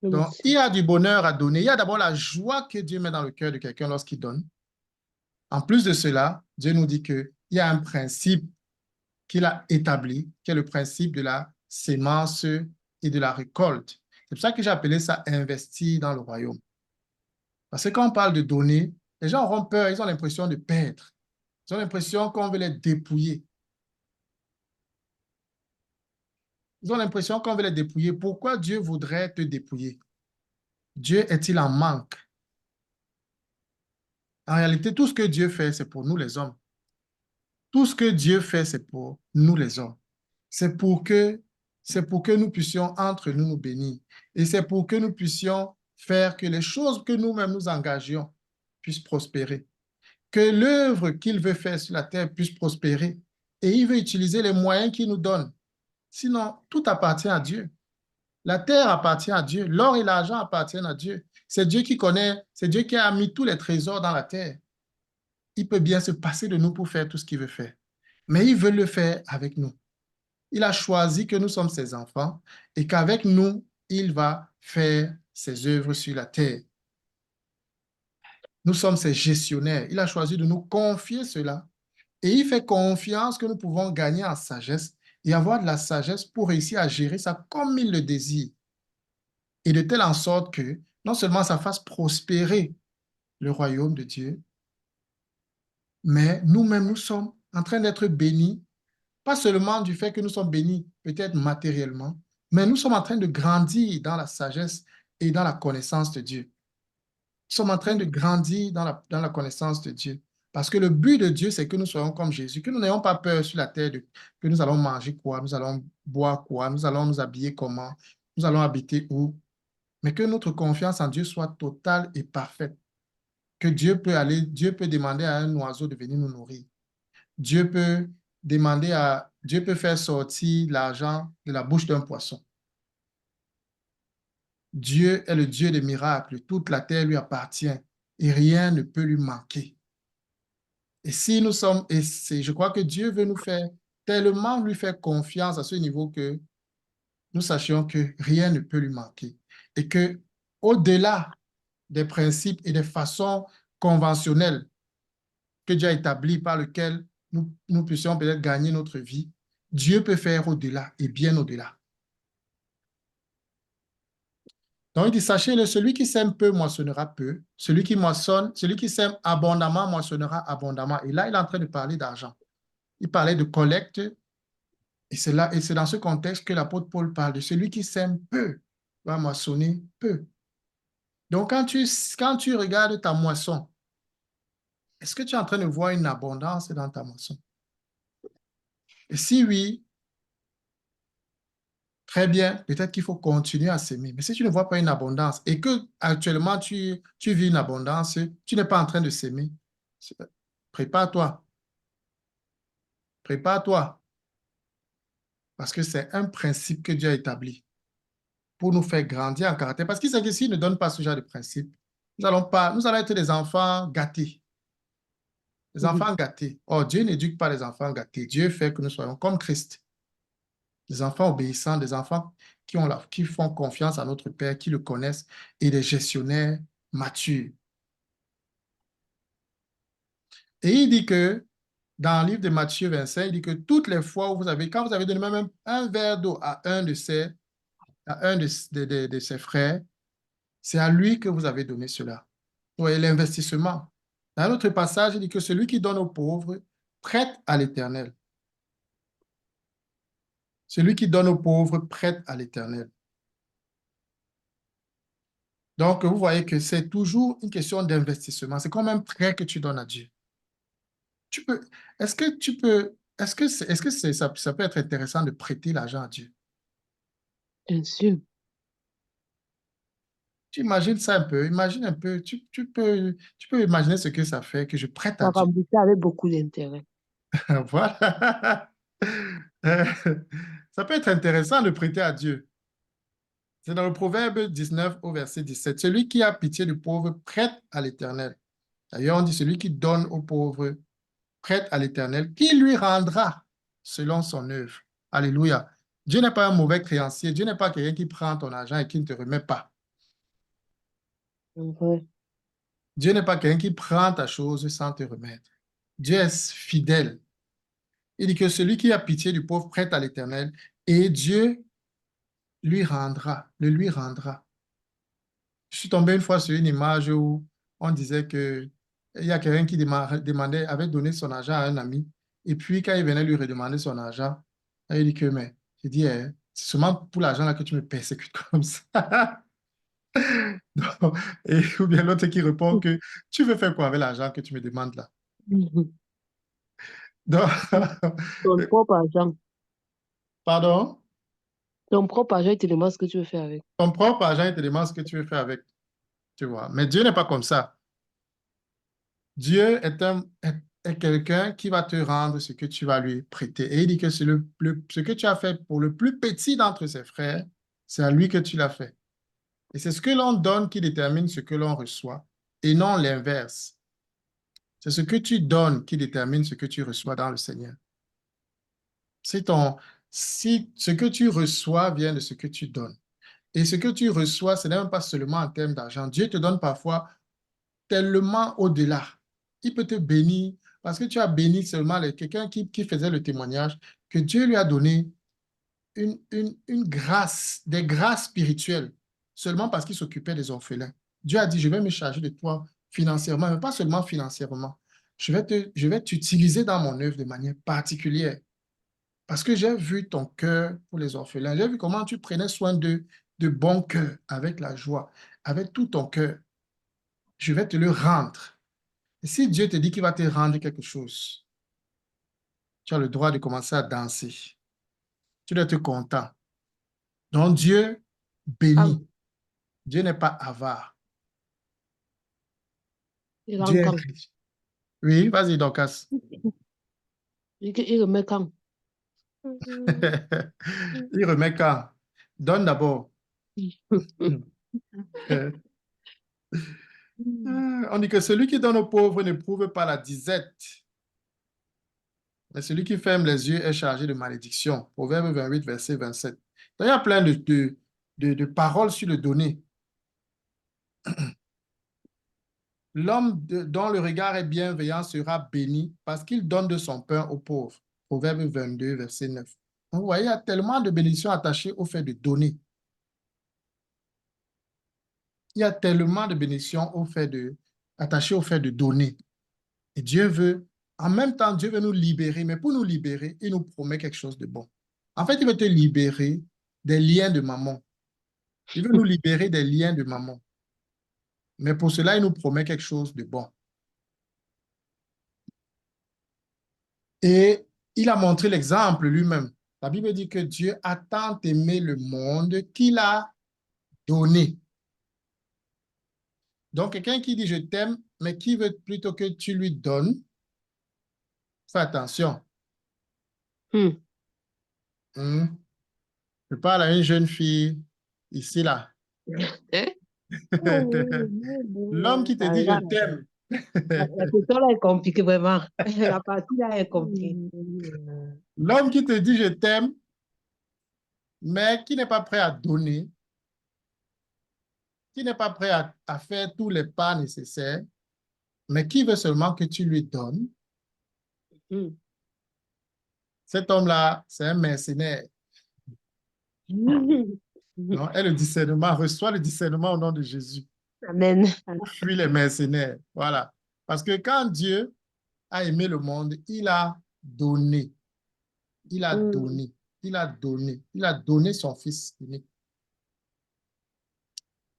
Speaker 1: Donc, il y a du bonheur à donner. Il y a d'abord la joie que Dieu met dans le cœur de quelqu'un lorsqu'il donne. En plus de cela, Dieu nous dit qu'il y a un principe qu'il a établi, qui est le principe de la sémence et de la récolte. C'est pour ça que j'ai appelé ça investir dans le royaume. Parce que quand on parle de donner, les gens auront peur, ils ont l'impression de perdre. Ils ont l'impression qu'on veut les dépouiller. Ils ont l'impression qu'on veut les dépouiller. Pourquoi Dieu voudrait te dépouiller? Dieu est-il en manque? En réalité, tout ce que Dieu fait, c'est pour nous les hommes. Tout ce que Dieu fait, c'est pour nous les hommes. C'est pour que nous puissions entre nous nous bénir. Et c'est pour que nous puissions faire que les choses que nous-mêmes nous engagions puissent prospérer. Que l'œuvre qu'il veut faire sur la terre puisse prospérer. Et il veut utiliser les moyens qu'il nous donne. Sinon, tout appartient à Dieu. La terre appartient à Dieu. L'or et l'argent appartiennent à Dieu. C'est Dieu qui connaît, c'est Dieu qui a mis tous les trésors dans la terre. Il peut bien se passer de nous pour faire tout ce qu'il veut faire. Mais il veut le faire avec nous. Il a choisi que nous sommes ses enfants et qu'avec nous, il va faire ses œuvres sur la terre. Nous sommes ses gestionnaires. Il a choisi de nous confier cela. Et il fait confiance que nous pouvons gagner en sagesse et avoir de la sagesse pour réussir à gérer ça comme il le désire. Et de telle en sorte que non seulement ça fasse prospérer le royaume de Dieu, mais nous-mêmes, nous sommes en train d'être bénis, pas seulement du fait que nous sommes bénis, peut-être matériellement, mais nous sommes en train de grandir dans la sagesse et dans la connaissance de Dieu. Nous sommes en train de grandir dans la connaissance de Dieu. Parce que le but de Dieu, c'est que nous soyons comme Jésus, que nous n'ayons pas peur sur la terre, que nous allons manger quoi, nous allons boire quoi, nous allons nous habiller comment, nous allons habiter où, mais que notre confiance en Dieu soit totale et parfaite. Que Dieu peut demander à un oiseau de venir nous nourrir. Dieu peut Dieu peut faire sortir l'argent de la bouche d'un poisson. Dieu est le Dieu des miracles. Toute la terre lui appartient et rien ne peut lui manquer. Et si nous sommes, je crois que Dieu veut nous faire tellement lui faire confiance à ce niveau que nous sachions que rien ne peut lui manquer. Et que au-delà des principes et des façons conventionnelles que Dieu a établies par lesquelles nous puissions peut-être gagner notre vie, Dieu peut faire au-delà et bien au-delà. Donc, il dit, sachez-le, celui qui sème peu moissonnera peu, celui qui sème abondamment moissonnera abondamment. Et là, il est en train de parler d'argent. Il parlait de collecte, et c'est dans ce contexte que l'apôtre Paul parle de celui qui sème peu va moissonner peu. Donc, quand tu regardes ta moisson, est-ce que tu es en train de voir une abondance dans ta moisson? Et si oui, très bien, peut-être qu'il faut continuer à s'aimer. Mais si tu ne vois pas une abondance et que actuellement tu vis une abondance, tu n'es pas en train de s'aimer, prépare-toi. Prépare-toi. Parce que c'est un principe que Dieu a établi pour nous faire grandir en caractère. Parce qu'il sait que s'il ne donne pas ce genre de principe, nous allons être des enfants gâtés. Des enfants gâtés. Or, Dieu n'éduque pas les enfants gâtés. Dieu fait que nous soyons comme Christ. Des enfants obéissants, des enfants qui font confiance à notre Père, qui le connaissent, et des gestionnaires matures. Et il dit que, dans le livre de Matthieu 25, il dit que toutes les fois où quand vous avez donné même un verre d'eau à un de ses frères, c'est à lui que vous avez donné cela. Oui, l'investissement. Dans un autre passage, il dit que celui qui donne aux pauvres prête à l'Éternel. Celui qui donne aux pauvres prête à l'Éternel. Donc, vous voyez que c'est toujours une question d'investissement. C'est comme un prêt que tu donnes à Dieu. Est-ce que ça peut être intéressant de prêter l'argent à Dieu?
Speaker 2: Bien sûr.
Speaker 1: Tu imagines ça un peu, imagine un peu, tu peux imaginer ce que ça fait que je prête à
Speaker 2: Ça va
Speaker 1: Dieu.
Speaker 2: bouger avec beaucoup d'intérêt.
Speaker 1: Voilà. Ça peut être intéressant de prêter à Dieu. C'est dans le Proverbe 19 au verset 17. Celui qui a pitié du pauvre prête à l'Éternel. D'ailleurs, on dit celui qui donne au pauvre prête à l'Éternel, qui lui rendra selon son œuvre. Alléluia. Dieu n'est pas un mauvais créancier. Dieu n'est pas quelqu'un qui prend ton argent et qui ne te remet pas.
Speaker 2: Ouais.
Speaker 1: Dieu n'est pas quelqu'un qui prend ta chose sans te remettre. Dieu est fidèle. Il dit que celui qui a pitié du pauvre prête à l'Éternel et Dieu lui rendra. Je suis tombé une fois sur une image où on disait que il y a quelqu'un qui avait donné son argent à un ami et puis quand il venait lui redemander son argent, il dit que mais, il dit, c'est seulement pour l'argent là que tu me persécutes comme ça. Donc, ou bien l'autre qui répond que tu veux faire quoi avec l'argent que tu me demandes là? Donc,
Speaker 2: Ton propre argent.
Speaker 1: pardon?
Speaker 2: Ton propre argent, il te demande ce que tu veux faire avec.
Speaker 1: Ton propre argent, il te demande ce que tu veux faire avec, tu vois. Mais Dieu n'est pas comme ça. Dieu est quelqu'un qui va te rendre ce que tu vas lui prêter. Et il dit que ce que tu as fait pour le plus petit d'entre ses frères, c'est à lui que tu l'as fait. Et c'est ce que l'on donne qui détermine ce que l'on reçoit, et non l'inverse. C'est ce que tu donnes qui détermine ce que tu reçois dans le Seigneur. Si ce que tu reçois vient de ce que tu donnes. Et ce que tu reçois, ce n'est même pas seulement en termes d'argent. Dieu te donne parfois tellement au-delà. Il peut te bénir parce que tu as béni seulement quelqu'un qui faisait le témoignage que Dieu lui a donné une grâce, des grâces spirituelles, seulement parce qu'il s'occupait des orphelins. Dieu a dit, je vais me charger de toi financièrement, mais pas seulement financièrement. Je vais t'utiliser dans mon œuvre de manière particulière. Parce que j'ai vu ton cœur pour les orphelins. J'ai vu comment tu prenais soin d'eux de bon cœur, avec la joie, avec tout ton cœur. Je vais te le rendre. Et si Dieu te dit qu'il va te rendre quelque chose, tu as le droit de commencer à danser. Tu dois être content. Donc Dieu bénit.
Speaker 2: Kam,
Speaker 1: Dieu n'est pas avare. Dieu
Speaker 2: ilang
Speaker 1: est
Speaker 2: kam.
Speaker 1: riche. Oui, vas-y, Dorcas.
Speaker 2: Il remet kam.
Speaker 1: Il remet quand? Donne d'abord. On dit que celui qui donne aux pauvres n'éprouve pas la disette, mais celui qui ferme les yeux est chargé de malédiction. Proverbe 28, verset 27. Donc, il y a plein de paroles sur le donner. L'homme dont le regard est bienveillant sera béni parce qu'il donne de son pain aux pauvres. Proverbe 22, verset 9. Donc, vous voyez, il y a tellement de bénédictions attachées au fait de donner. Il y a tellement de bénédictions attachées au fait de donner. Et Dieu veut, en même temps, Dieu veut nous libérer, mais pour nous libérer, il nous promet quelque chose de bon. En fait, il veut te libérer des liens de maman. Il veut nous libérer des liens de maman. Mais pour cela, il nous promet quelque chose de bon. Et il a montré l'exemple lui-même. La Bible dit que Dieu a tant aimé le monde qu'il a donné. Donc, quelqu'un qui dit je t'aime, mais qui veut plutôt que tu lui donnes, fais attention.
Speaker 2: Hmm.
Speaker 1: Je parle à une jeune fille ici, là.
Speaker 2: Eh?
Speaker 1: L'homme qui te dit je t'aime.
Speaker 2: La question là est compliquée, vraiment. La partie là est compliquée.
Speaker 1: L'homme qui te dit je t'aime, mais qui n'est pas prêt à donner, qui n'est pas prêt à faire tous les pas nécessaires, mais qui veut seulement que tu lui donnes,
Speaker 2: Hmm.
Speaker 1: cet homme-là, c'est un mercenaire. Non, et le discernement, reçoit le discernement au nom de Jésus.
Speaker 2: Amen.
Speaker 1: Pour fuir les mercenaires. Voilà. Parce que quand Dieu a aimé le monde, il a donné. Il a donné. Il a donné. Il a donné son Fils unique.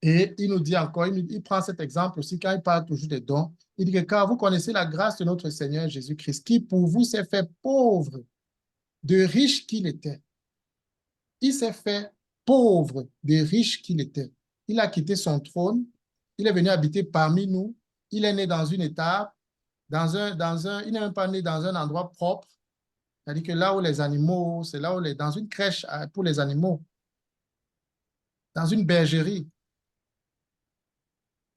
Speaker 1: Et il nous dit encore, il prend cet exemple aussi quand il parle toujours des dons. Il dit que car vous connaissez la grâce de notre Seigneur Jésus-Christ, qui pour vous s'est fait pauvre, de riche qu'il était. Il s'est fait pauvre, de riche qu'il était. Il a quitté son trône, il est venu habiter parmi nous, il est né dans une étape, il n'est même pas né dans un endroit propre, c'est-à-dire que là où les animaux, c'est là où dans une crèche pour les animaux, dans une bergerie.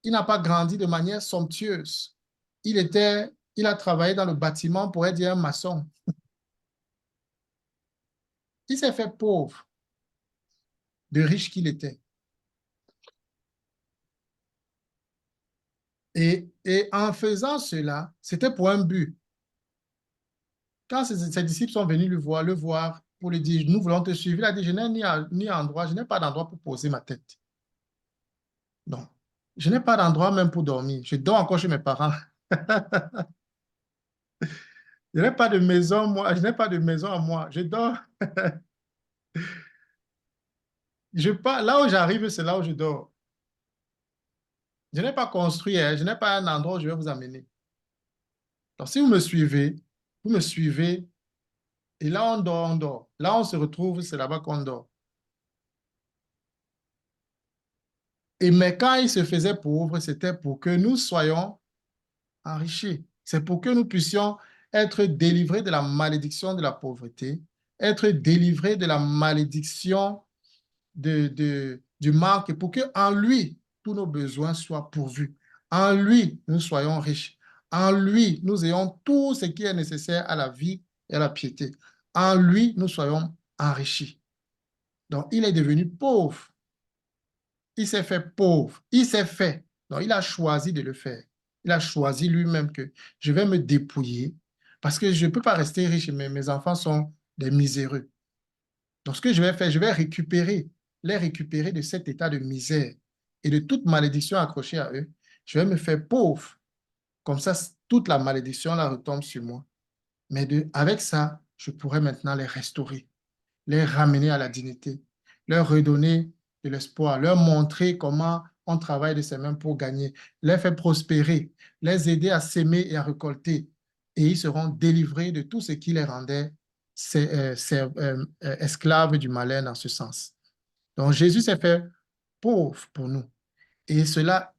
Speaker 1: Il n'a pas grandi de manière somptueuse. Il a travaillé dans le bâtiment pour être un maçon. Il s'est fait pauvre, de riche qu'il était. Et en faisant cela, c'était pour un but. Quand ses disciples sont venus le voir pour lui dire, nous voulons te suivre, il a dit, je n'ai ni endroit, je n'ai pas d'endroit pour poser ma tête. Non, je n'ai pas d'endroit même pour dormir. Je dors encore chez mes parents. Je n'ai pas de maison, moi. Je n'ai pas de maison à moi. Je dors. Là où j'arrive, c'est là où je dors. Je n'ai pas construit, hein. Je n'ai pas un endroit où je vais vous amener. Donc, si vous me suivez, et là, on dort, on dort. Là, on se retrouve, c'est là-bas qu'on dort. Mais quand il se faisait pauvre, c'était pour que nous soyons enrichis. C'est pour que nous puissions être délivrés de la malédiction de la pauvreté, être délivrés de la malédiction du manque, et pour qu'en lui, tous nos besoins soient pourvus. En lui, nous soyons riches. En lui, nous ayons tout ce qui est nécessaire à la vie et à la piété. En lui, nous soyons enrichis. Donc, il est devenu pauvre. Il s'est fait pauvre. Il s'est fait. Donc, il a choisi de le faire. Il a choisi lui-même que je vais me dépouiller parce que je ne peux pas rester riche, mais mes enfants sont des miséreux. Donc, ce que je vais faire, je vais les récupérer de cet état de misère et de toute malédiction accrochée à eux. Je vais me faire pauvre. Comme ça, toute la malédiction là retombe sur moi. Mais avec ça, je pourrais maintenant les restaurer, les ramener à la dignité, leur redonner de l'espoir, leur montrer comment on travaille de ses mains pour gagner, les faire prospérer, les aider à s'aimer et à récolter. Et ils seront délivrés de tout ce qui les rendait esclaves du malin dans ce sens. Donc, Jésus s'est fait pauvre pour nous. Et cela,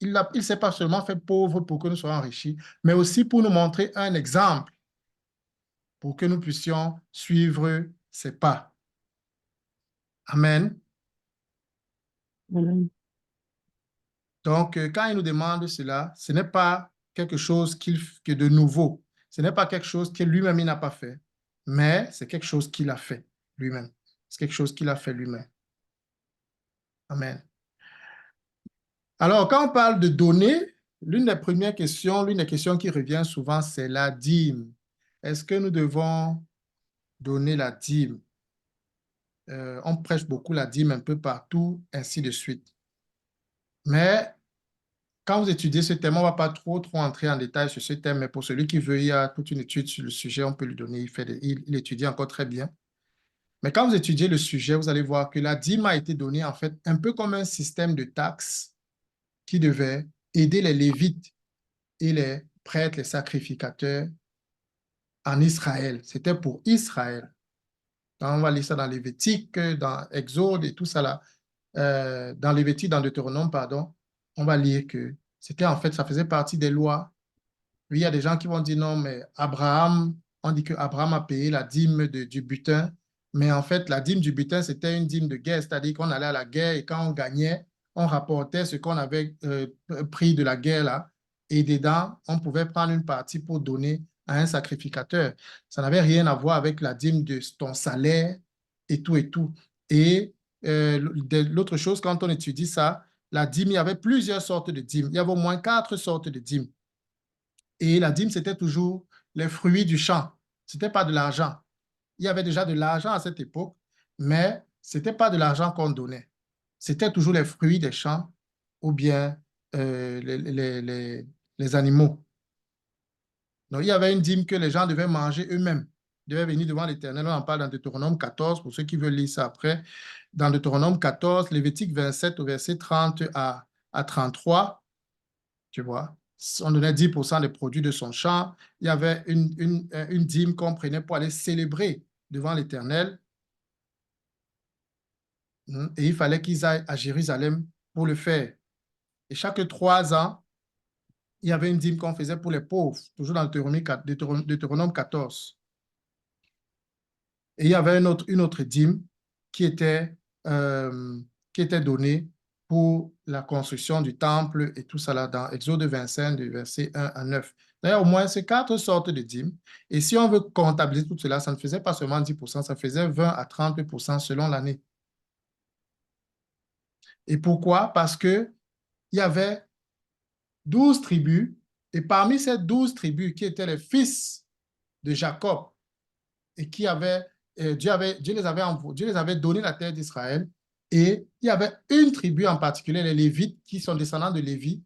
Speaker 1: il ne s'est pas seulement fait pauvre pour que nous soyons enrichis, mais aussi pour nous montrer un exemple, pour que nous puissions suivre ses pas. Amen.
Speaker 2: Amen.
Speaker 1: Donc, quand il nous demande cela, ce n'est pas quelque chose que de nouveau. Ce n'est pas quelque chose que lui-même il n'a pas fait, mais c'est quelque chose qu'il a fait lui-même. C'est quelque chose qu'il a fait lui-même. Amen. Alors, quand on parle de donner, l'une des premières questions, l'une des questions qui revient souvent, c'est la dîme. Est-ce que nous devons donner la dîme? On prêche beaucoup la dîme un peu partout, ainsi de suite. Mais quand vous étudiez ce thème, on ne va pas trop entrer en détail sur ce thème, mais pour celui qui veut, il y a toute une étude sur le sujet, on peut lui donner, il étudie encore très bien. Mais quand vous étudiez le sujet, vous allez voir que la dîme a été donnée en fait un peu comme un système de taxes qui devait aider les Lévites et les prêtres, les sacrificateurs en Israël. C'était pour Israël. Donc, on va lire ça dans Lévitique, dans Exode et tout ça là. Dans Lévitique, dans Deutéronome, pardon, on va lire que c'était en fait, ça faisait partie des lois. Oui, il y a des gens qui vont dire non, mais Abraham, on dit que Abraham a payé la dîme du butin, mais en fait, la dîme du butin, c'était une dîme de guerre, c'est-à-dire qu'on allait à la guerre et quand on gagnait, on rapportait ce qu'on avait pris de la guerre là, et dedans, on pouvait prendre une partie pour donner à un sacrificateur. Ça n'avait rien à voir avec la dîme de ton salaire et tout et tout. Et l'autre chose, quand on étudie ça, la dîme, il y avait plusieurs sortes de dîmes. Il y avait au moins 4 sortes de dîmes. Et la dîme, c'était toujours les fruits du champ. Ce n'était pas de l'argent. Il y avait déjà de l'argent à cette époque, mais ce n'était pas de l'argent qu'on donnait. C'était toujours les fruits des champs ou bien les animaux. Donc, il y avait une dîme que les gens devaient manger eux-mêmes. Ils devaient venir devant l'Éternel. On en parle dans Deutéronome 14, pour ceux qui veulent lire ça après. Dans Deutéronome 14, Lévitique 27 au verset 30 à 33, tu vois. On donnait 10% des produits de son champ. Il y avait une dîme qu'on prenait pour aller célébrer devant l'Éternel. Et il fallait qu'ils aillent à Jérusalem pour le faire. Et chaque 3 ans, il y avait une dîme qu'on faisait pour les pauvres, toujours dans Deutéronome 14. Et il y avait une autre dîme qui était donnée pour la construction du temple et tout ça là dans Exode 25, du verset 1 à 9. D'ailleurs, au moins, c'est 4 sortes de dîmes. Et si on veut comptabiliser tout cela, ça ne faisait pas seulement 10%, ça faisait 20 à 30% selon l'année. Et pourquoi? Parce qu'il y avait 12 tribus, et parmi ces 12 tribus qui étaient les fils de Jacob, et Dieu les avait donné la terre d'Israël, et il y avait une tribu en particulier, les Lévites, qui sont descendants de Lévi,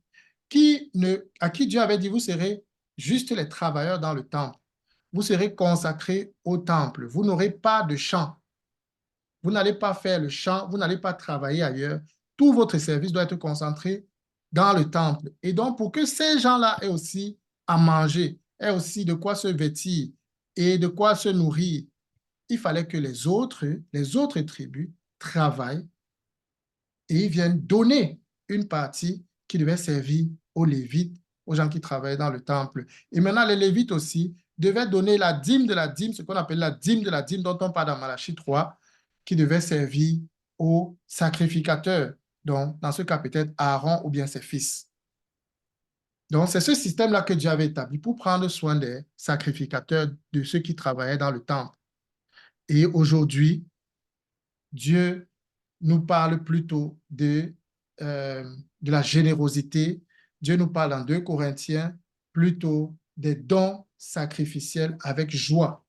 Speaker 1: à qui Dieu avait dit, vous serez juste les travailleurs dans le temple. Vous serez consacrés au temple. Vous n'aurez pas de champ. Vous n'allez pas faire le champ, vous n'allez pas travailler ailleurs. Tout votre service doit être concentré dans le temple. Et donc, pour que ces gens-là aient aussi à manger, aient aussi de quoi se vêtir et de quoi se nourrir, il fallait que les autres tribus travaillent et ils viennent donner une partie qui devait servir aux Lévites, aux gens qui travaillaient dans le temple. Et maintenant, les Lévites aussi devaient donner la dîme de la dîme, ce qu'on appelle la dîme de la dîme, dont on parle dans Malachie 3, qui devait servir aux sacrificateurs. Donc, dans ce cas, peut-être Aaron ou bien ses fils. Donc, c'est ce système-là que Dieu avait établi pour prendre soin des sacrificateurs, de ceux qui travaillaient dans le temple. Et aujourd'hui, Dieu nous parle plutôt de la générosité. Dieu nous parle en 2 Corinthiens plutôt des dons sacrificiels avec joie.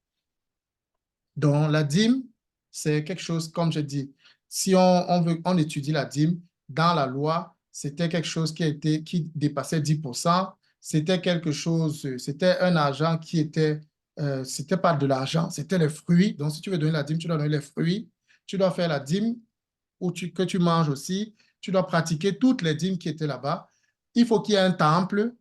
Speaker 1: Donc, la dîme, c'est quelque chose, comme je dis, si on étudie la dîme, dans la loi, c'était quelque chose qui dépassait 10%. C'était quelque chose, c'était un argent qui était, c'était pas de l'argent, c'était les fruits. Donc, si tu veux donner la dîme, tu dois donner les fruits. Tu dois faire la dîme que tu manges aussi. tu dois pratiquer toutes les dîmes qui étaient là-bas. Il faut qu'il y ait un temple,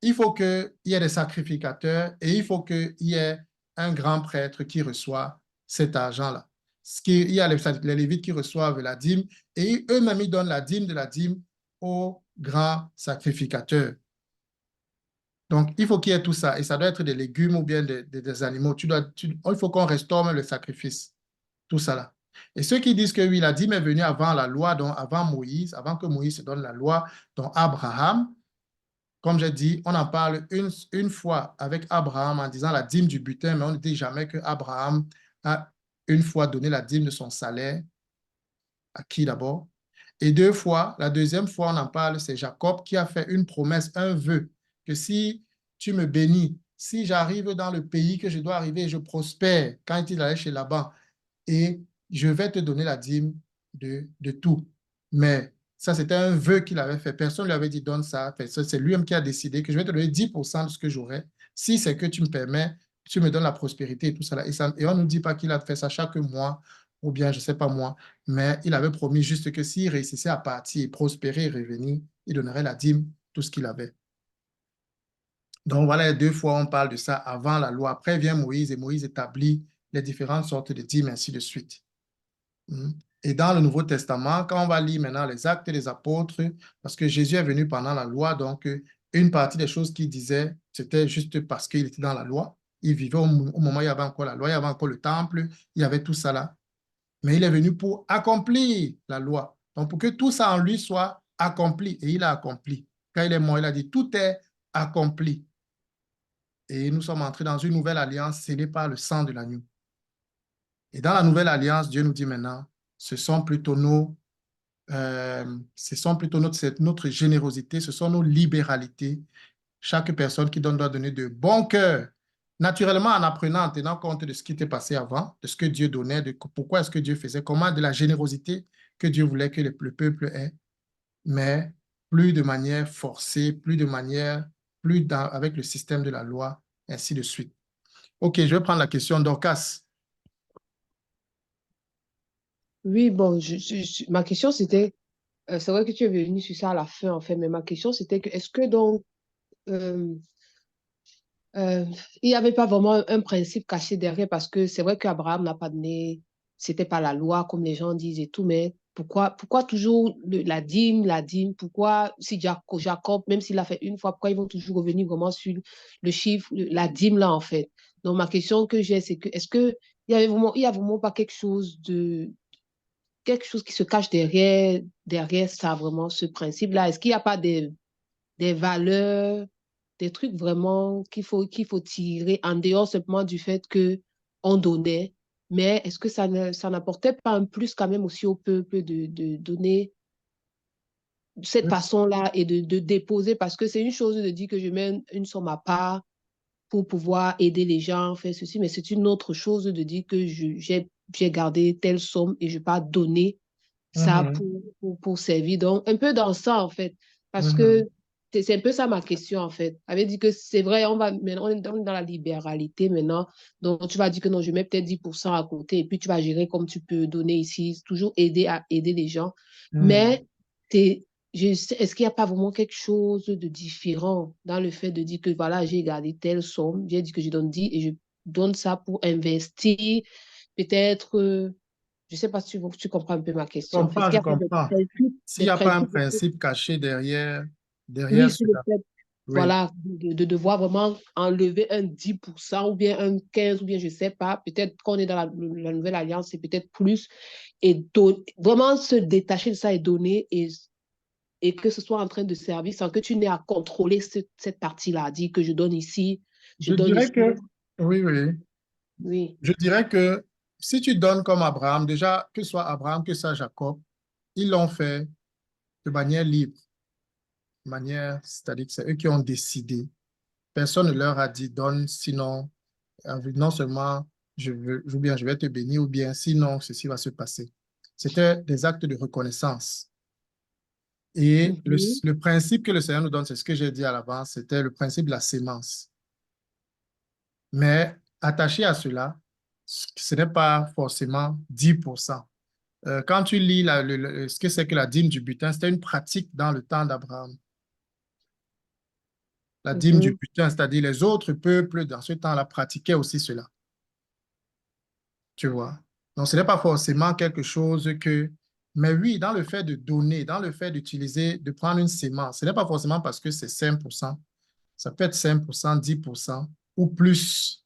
Speaker 1: il faut qu'il y ait des sacrificateurs et il faut qu'il y ait un grand prêtre qui reçoit cet argent-là. Il y a les Lévites qui reçoivent la dîme et eux-mêmes, ils donnent la dîme de la dîme aux grands sacrificateurs. Donc, il faut qu'il y ait tout ça. Et ça doit être des légumes ou bien des animaux. Il faut qu'on restaure le sacrifice. Tout ça là. Et ceux qui disent que oui, la dîme est venue avant la loi, donc avant Moïse, avant que Moïse se donne la loi, donc Abraham, comme j'ai dit, on en parle une fois avec Abraham en disant la dîme du butin, mais on ne dit jamais que Abraham a une fois donné la dîme de son salaire. À qui d'abord? Et deux fois, la deuxième fois, on en parle, c'est Jacob qui a fait une promesse, un vœu, que si tu me bénis, si j'arrive dans le pays que je dois arriver, je prospère, quand il allait chez Laban, et je vais te donner la dîme de tout. Mais ça, c'était un vœu qu'il avait fait. Personne ne lui avait dit, donne ça. C'est lui-même qui a décidé que je vais te donner 10% de ce que j'aurai. Si c'est que tu me permets, tu me donnes la prospérité et tout ça. Et on ne nous dit pas qu'il a fait ça chaque mois, ou bien, je ne sais pas moi, mais il avait promis juste que s'il réussissait à partir, prospérer et revenir, il donnerait la dîme, tout ce qu'il avait. Donc voilà, les deux fois, on parle de ça avant la loi. Après vient Moïse et Moïse établit les différentes sortes de dîmes, ainsi de suite. Et dans le Nouveau Testament, quand on va lire maintenant les Actes des Apôtres, parce que Jésus est venu pendant la loi, donc une partie des choses qu'il disait, c'était juste parce qu'il était dans la loi. Il vivait au moment où il y avait encore la loi, il y avait encore le temple, il y avait tout ça là. Mais il est venu pour accomplir la loi. Donc pour que tout ça en lui soit accompli, et il a accompli. Quand il est mort, il a dit, tout est accompli. Et nous sommes entrés dans une nouvelle alliance scellée par le sang de l'agneau. Et dans la nouvelle alliance, Dieu nous dit maintenant, ce sont plutôt notre générosité, ce sont nos libéralités. Chaque personne qui donne doit donner de bon cœur, naturellement en apprenant, en tenant compte de ce qui était passé avant, de ce que Dieu donnait, de pourquoi est-ce que Dieu faisait, comment, de la générosité que Dieu voulait que le peuple ait, mais plus de manière forcée, avec le système de la loi, ainsi de suite. OK, je vais prendre la question d'Orcas.
Speaker 2: Oui, bon, ma question c'était, c'est vrai que tu es venu sur ça à la fin en fait, mais ma question c'était que est-ce que donc euh, il n'y avait pas vraiment un principe caché derrière parce que c'est vrai qu'Abraham n'a pas donné, c'était pas la loi comme les gens disent et tout, mais pourquoi toujours la dîme, pourquoi si Jacob, même s'il l'a fait une fois, pourquoi ils vont toujours revenir vraiment sur le chiffre, la dîme là en fait. Donc ma question que j'ai, c'est que est-ce que il y a vraiment pas quelque chose qui se cache derrière ça vraiment, ce principe-là? Est-ce qu'il n'y a pas des valeurs, des trucs vraiment qu'il faut tirer en dehors simplement du fait que on donnait, mais est-ce que ça n'apportait pas un plus quand même aussi au peuple de donner de cette façon-là et de déposer, parce que c'est une chose de dire que je mets une somme à part pour pouvoir aider les gens, faire ceci, mais c'est une autre chose de dire que j'ai gardé telle somme et je vais pas donner ça
Speaker 1: Mhm,
Speaker 2: pour servir. Donc, un peu dans ça, en fait, parce
Speaker 1: mhm,
Speaker 2: que c'est un peu ça ma question, en fait. Avait dit que c'est vrai, maintenant, on est dans la libéralité maintenant. Donc, tu vas dire que non, je mets peut-être 10% à côté et puis tu vas gérer comme tu peux donner ici, toujours aider à aider les gens.
Speaker 1: mhm.
Speaker 2: Mais est-ce qu'il n'y a pas vraiment quelque chose de différent dans le fait de dire que voilà, j'ai gardé telle somme, j'ai dit que je donne 10 et je donne ça pour investir, peut-être. Je ne sais pas si tu comprends un peu ma question. Est-ce qu'il
Speaker 1: Je
Speaker 2: n'y a pas
Speaker 1: comprends. S'il
Speaker 2: des
Speaker 1: n'y a pas un
Speaker 2: principes,
Speaker 1: principe caché
Speaker 2: oui,
Speaker 1: derrière
Speaker 2: sur le
Speaker 1: cela.
Speaker 2: fait,
Speaker 1: Oui.
Speaker 2: voilà, de devoir vraiment enlever un 10% ou bien un 15% ou bien je ne sais pas, peut-être qu'on est dans la nouvelle alliance, c'est peut-être plus, et vraiment se détacher de ça et donner et que ce soit en train de servir sans que tu n'aies à contrôler cette partie-là, dire que je donne ici, je
Speaker 1: Je
Speaker 2: donne
Speaker 1: dirais
Speaker 2: ici.
Speaker 1: que, oui, oui.
Speaker 2: Oui.
Speaker 1: Je dirais que si tu donnes comme Abraham, déjà, que ce soit Abraham, que ce soit Jacob, ils l'ont fait de manière libre, c'est-à-dire que c'est eux qui ont décidé. Personne ne leur a dit donne, sinon, non seulement ou bien je vais te bénir, ou bien sinon ceci va se passer. C'était des actes de reconnaissance. Et
Speaker 2: Mhm.
Speaker 1: le principe que le Seigneur nous donne, c'est ce que j'ai dit à l'avance, c'était le principe de la sémence. Mais attaché à cela, ce n'est pas forcément 10%. Quand tu lis ce que c'est que la dîme du butin, c'était une pratique dans le temps d'Abraham. La dîme du butin, c'est-à-dire les autres peuples dans ce temps-là pratiquaient aussi cela. Tu vois. Donc, ce n'est pas forcément quelque chose que... Mais oui, dans le fait de donner, dans le fait d'utiliser, de prendre une sémence, ce n'est pas forcément parce que c'est 5%. Ça peut être 5%, 10% ou plus.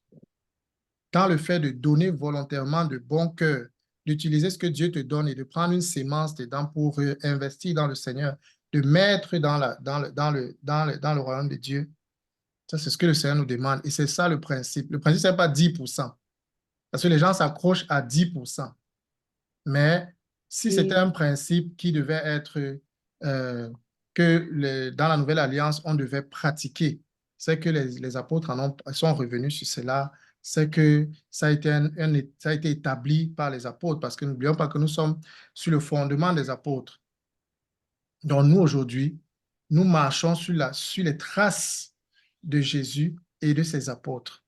Speaker 1: Dans le fait de donner volontairement de bon cœur, d'utiliser ce que Dieu te donne et de prendre une sémence dedans pour investir dans le Seigneur, de mettre dans le royaume de Dieu. Ça, c'est ce que le Seigneur nous demande. Et c'est ça le principe. Le principe, ce n'est pas 10%. Parce que les gens s'accrochent à 10%. Mais si c'était
Speaker 2: Oui.
Speaker 1: un principe qui devait être dans la Nouvelle Alliance, on devait pratiquer, c'est que les apôtres sont revenus sur cela, c'est que ça a été, ça a été établi par les apôtres, parce que n'oublions pas que nous sommes sur le fondement des apôtres. Donc nous, aujourd'hui, nous marchons sur les traces de Jésus et de ses apôtres.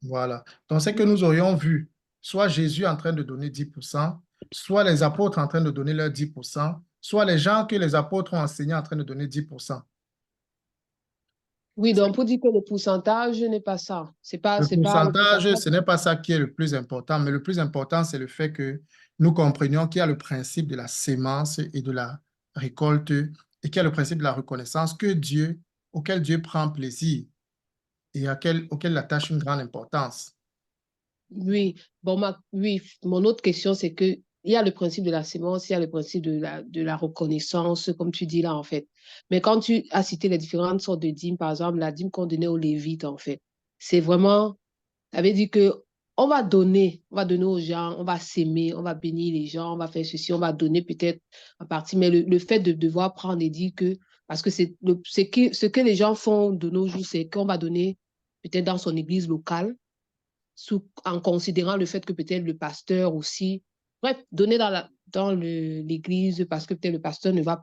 Speaker 1: Voilà. Donc, c'est que nous aurions vu soit Jésus en train de donner 10%, soit les apôtres en train de donner leurs 10%, soit les gens que les apôtres ont enseignés en train de donner 10%.
Speaker 2: Oui, donc pour dire que le pourcentage n'est pas ça.
Speaker 1: Le
Speaker 2: Le
Speaker 1: pourcentage, ce
Speaker 2: pourcentage.
Speaker 1: n'est pas ça qui est le plus important, mais le plus important, c'est le fait que nous comprenions qu'il y a le principe de la sémence et de la récolte et qu'il y a le principe de la reconnaissance auquel Dieu prend plaisir et auquel il attache une grande importance.
Speaker 2: Oui, bon, oui, mon autre question, c'est que il y a le principe de la sémence, il y a le principe de la reconnaissance, comme tu dis là, en fait. Mais quand tu as cité les différentes sortes de dîmes, par exemple, la dîme qu'on donnait aux Lévites, en fait, c'est vraiment, ça veut dire que on va donner aux gens, on va s'aimer, on va bénir les gens, on va faire ceci, on va donner peut-être en partie, mais le fait de devoir prendre et dire que, parce que ce que les gens font de nos jours, c'est qu'on va donner peut-être dans son église locale, en considérant le fait que peut-être le pasteur aussi, bref, donner dans l'église parce que peut-être le pasteur ne va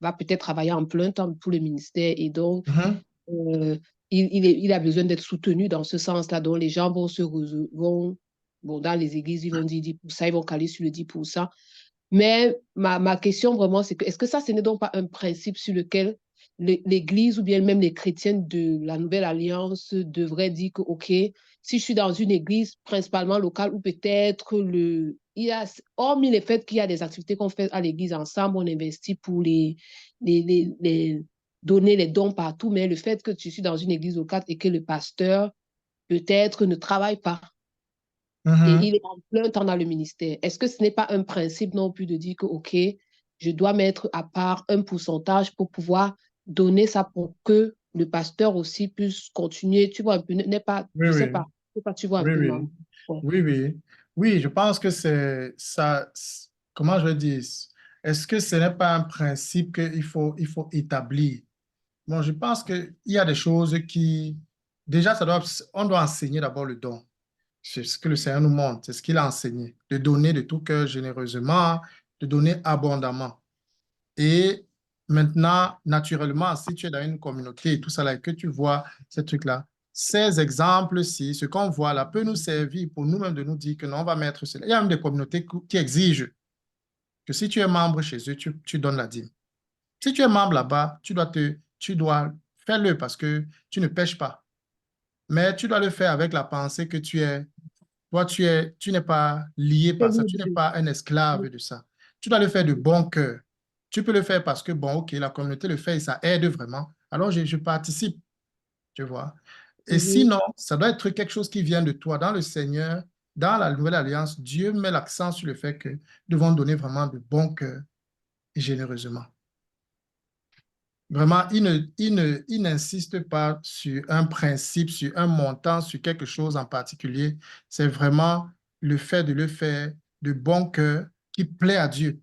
Speaker 2: peut-être travailler en plein temps pour le ministère et donc euh, il a besoin d'être soutenu dans ce sens-là. Donc les gens vont bon, dans les églises, ils vont dire 10%, ils vont caler sur le 10%. Mais ma question vraiment, c'est que est-ce que ça, ce n'est donc pas un principe sur lequel l'Église ou bien même les chrétiens de la Nouvelle Alliance devraient dire que, OK, si je suis dans une église principalement locale ou peut-être hormis le fait qu'il y a des activités qu'on fait à l'église ensemble, on investit pour les donner les dons partout, mais le fait que tu suis dans une église locale et que le pasteur peut-être ne travaille pas et il est en plein temps dans le ministère. Est-ce que ce n'est pas un principe non plus de dire que, OK, je dois mettre à part un pourcentage pour pouvoir donner ça pour que le pasteur aussi puisse continuer, tu vois, un peu, n'est pas,
Speaker 1: Oui,
Speaker 2: je sais
Speaker 1: oui,
Speaker 2: pas, tu vois un
Speaker 1: oui,
Speaker 2: peu,
Speaker 1: oui,
Speaker 2: maman. Ouais.
Speaker 1: oui, oui. Oui, je pense que c'est ça. Comment je vais dire? Est-ce que ce n'est pas un principe il faut établir? Bon, je pense qu'il y a des choses qui, déjà, on doit enseigner d'abord le don. C'est ce que le Seigneur nous montre, c'est ce qu'il a enseigné, de donner de tout cœur généreusement, de donner abondamment. Et maintenant, naturellement, si tu es dans une communauté et tout ça là, et que tu vois ces trucs-là, ces exemples-ci, ce qu'on voit là, peut nous servir pour nous-mêmes de nous dire que non, on va mettre cela. Il y a même des communautés qui exigent que si tu es membre chez eux, tu donnes la dîme. Si tu es membre là-bas, tu dois faire-le parce que tu ne pêches pas. Mais tu dois le faire avec la pensée que tu n'es pas lié par ça, tu n'es pas un esclave de ça. Tu dois le faire de bon cœur. Tu peux le faire parce que, bon, OK, la communauté le fait et ça aide vraiment. Alors, je participe, tu vois. Et sinon, ça doit être quelque chose qui vient de toi. Dans le Seigneur, dans la Nouvelle Alliance, Dieu met l'accent sur le fait que nous devons donner vraiment de bon cœur et généreusement. Vraiment, il n'insiste pas sur un principe, sur un montant, sur quelque chose en particulier. C'est vraiment le fait de le faire de bon cœur qui plaît à Dieu.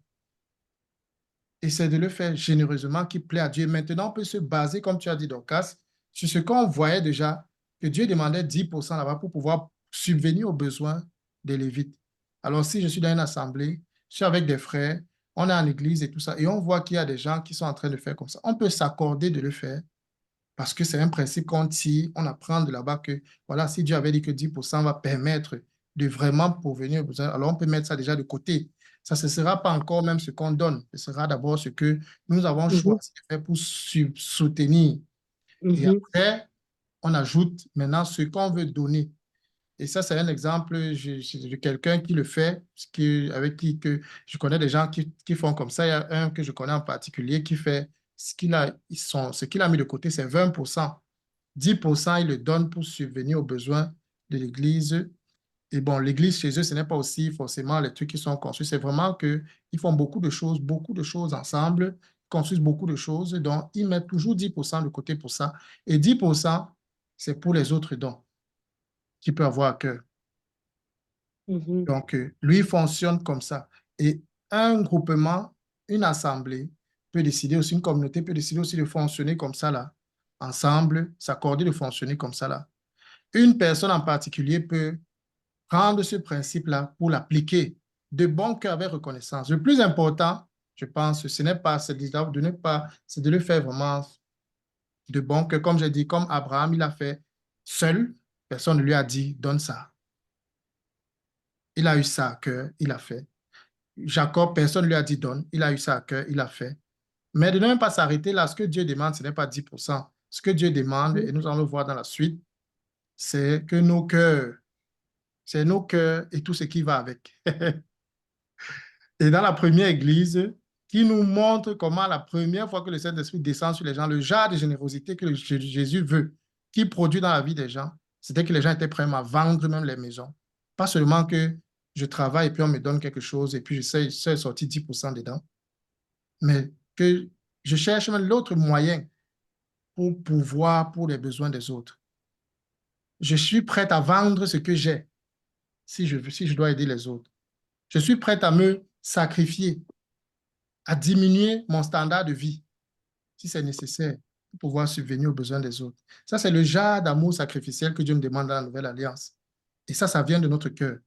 Speaker 1: Et c'est de le faire généreusement qui plaît à Dieu. Maintenant, on peut se baser, comme tu as dit, Dorcas, sur ce qu'on voyait déjà, que Dieu demandait 10% là-bas pour pouvoir subvenir aux besoins des Lévites. Alors, si je suis dans une assemblée, je suis avec des frères, on est en église et tout ça, et on voit qu'il y a des gens qui sont en train de faire comme ça. On peut s'accorder de le faire parce que c'est un principe qu'on tire, on apprend de là-bas que, voilà, si Dieu avait dit que 10% va permettre de vraiment pourvenir aux besoins, alors on peut mettre ça déjà de côté. Ça ne sera pas encore même ce qu'on donne, ce sera d'abord ce que nous avons choisi de faire pour soutenir. Et après, on ajoute maintenant ce qu'on veut donner. Et ça, c'est un exemple de quelqu'un qui le fait, avec qui que je connais des gens qui font comme ça. Il y a un que je connais en particulier qui fait ce qu'il a mis de côté, c'est 20%. 10%, il le donne pour subvenir aux besoins de l'Église. Et bon, l'Église chez eux, ce n'est pas aussi forcément les trucs qui sont conçus. C'est vraiment qu'ils font beaucoup de choses ensemble, ils construisent beaucoup de choses. Donc, ils mettent toujours 10% de côté pour ça. Et 10%, c'est pour les autres dons qu'il peut avoir à cœur. Donc, lui, il fonctionne comme ça. Et un groupement, une assemblée peut décider aussi, une communauté peut décider aussi de fonctionner comme ça là, ensemble, s'accorder de fonctionner comme ça là. Une personne en particulier peut prendre ce principe-là pour l'appliquer de bon cœur avec reconnaissance. Le plus important, je pense, ce n'est pas, c'est de le faire vraiment de bon cœur. Comme j'ai dit, comme Abraham, il a fait seul, personne ne lui a dit, donne ça. Il a eu ça à cœur, il a fait. Jacob, personne ne lui a dit donne, il a eu ça à cœur, il a fait. Mais de ne même pas s'arrêter là, ce que Dieu demande, ce n'est pas 10%. Ce que Dieu demande, et nous allons le voir dans la suite, c'est que c'est nos cœurs et tout ce qui va avec. Et dans la première église, qui nous montre comment la première fois que le Saint-Esprit descend sur les gens, le genre de générosité que Jésus veut, qui produit dans la vie des gens, c'était que les gens étaient prêts à vendre même les maisons. Pas seulement que je travaille et puis on me donne quelque chose et puis je sais sortir 10% dedans, mais que je cherche même l'autre moyen pour pouvoir, pour les besoins des autres. Je suis prêt à vendre ce que j'ai si je dois aider les autres. Je suis prêt à me sacrifier, à diminuer mon standard de vie, si c'est nécessaire, pour pouvoir subvenir aux besoins des autres. Ça, c'est le genre d'amour sacrificiel que Dieu me demande dans la Nouvelle Alliance. Et ça vient de notre cœur.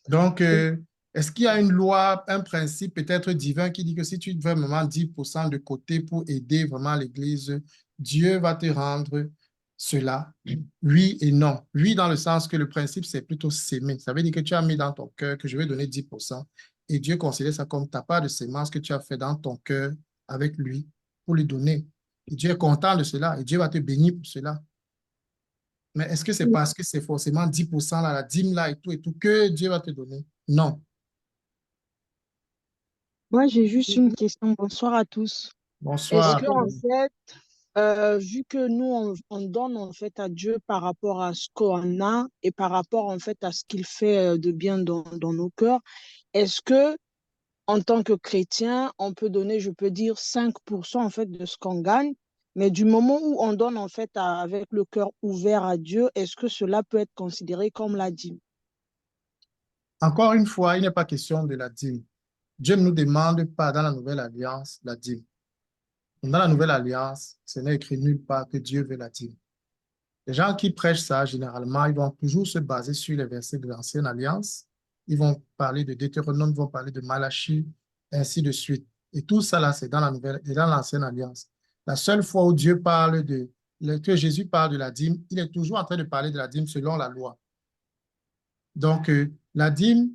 Speaker 1: Donc, est-ce qu'il y a une loi, un principe peut-être divin qui dit que si tu veux vraiment 10% de côté pour aider vraiment l'Église, Dieu va te rendre cela? Oui et non. Oui, dans le sens que le principe, c'est plutôt s'aimer. Ça veut dire que tu as mis dans ton cœur que je vais donner 10% et Dieu considère ça comme ta part de sémence que tu as fait dans ton cœur avec lui pour lui donner. Et Dieu est content de cela et Dieu va te bénir pour cela. Mais est-ce que c'est parce que c'est forcément 10% là, la dîme là et tout que Dieu va te donner? Non.
Speaker 5: Moi, j'ai juste une question. Bonsoir à tous.
Speaker 1: Bonsoir.
Speaker 5: Est-ce que, en fait, vu que nous, on donne en fait à Dieu par rapport à ce qu'on a et par rapport en fait à ce qu'il fait de bien dans nos cœurs, est-ce que, en tant que chrétien, on peut donner, je peux dire, 5% en fait de ce qu'on gagne, mais du moment où on donne en fait avec le cœur ouvert à Dieu, est-ce que cela peut être considéré comme la dîme?
Speaker 1: Encore une fois, il n'est pas question de la dîme. Dieu ne nous demande pas dans la Nouvelle Alliance la dîme. Dans la Nouvelle Alliance, ce n'est écrit nulle part que Dieu veut la dîme. Les gens qui prêchent ça, généralement, ils vont toujours se baser sur les versets de l'Ancienne Alliance. Ils vont parler de Deutéronome, ils vont parler de Malachie, ainsi de suite. Et tout ça, là, c'est dans la Nouvelle et dans l'Ancienne Alliance. La seule fois où Dieu parle que Jésus parle de la dîme, il est toujours en train de parler de la dîme selon la loi. Donc, la dîme,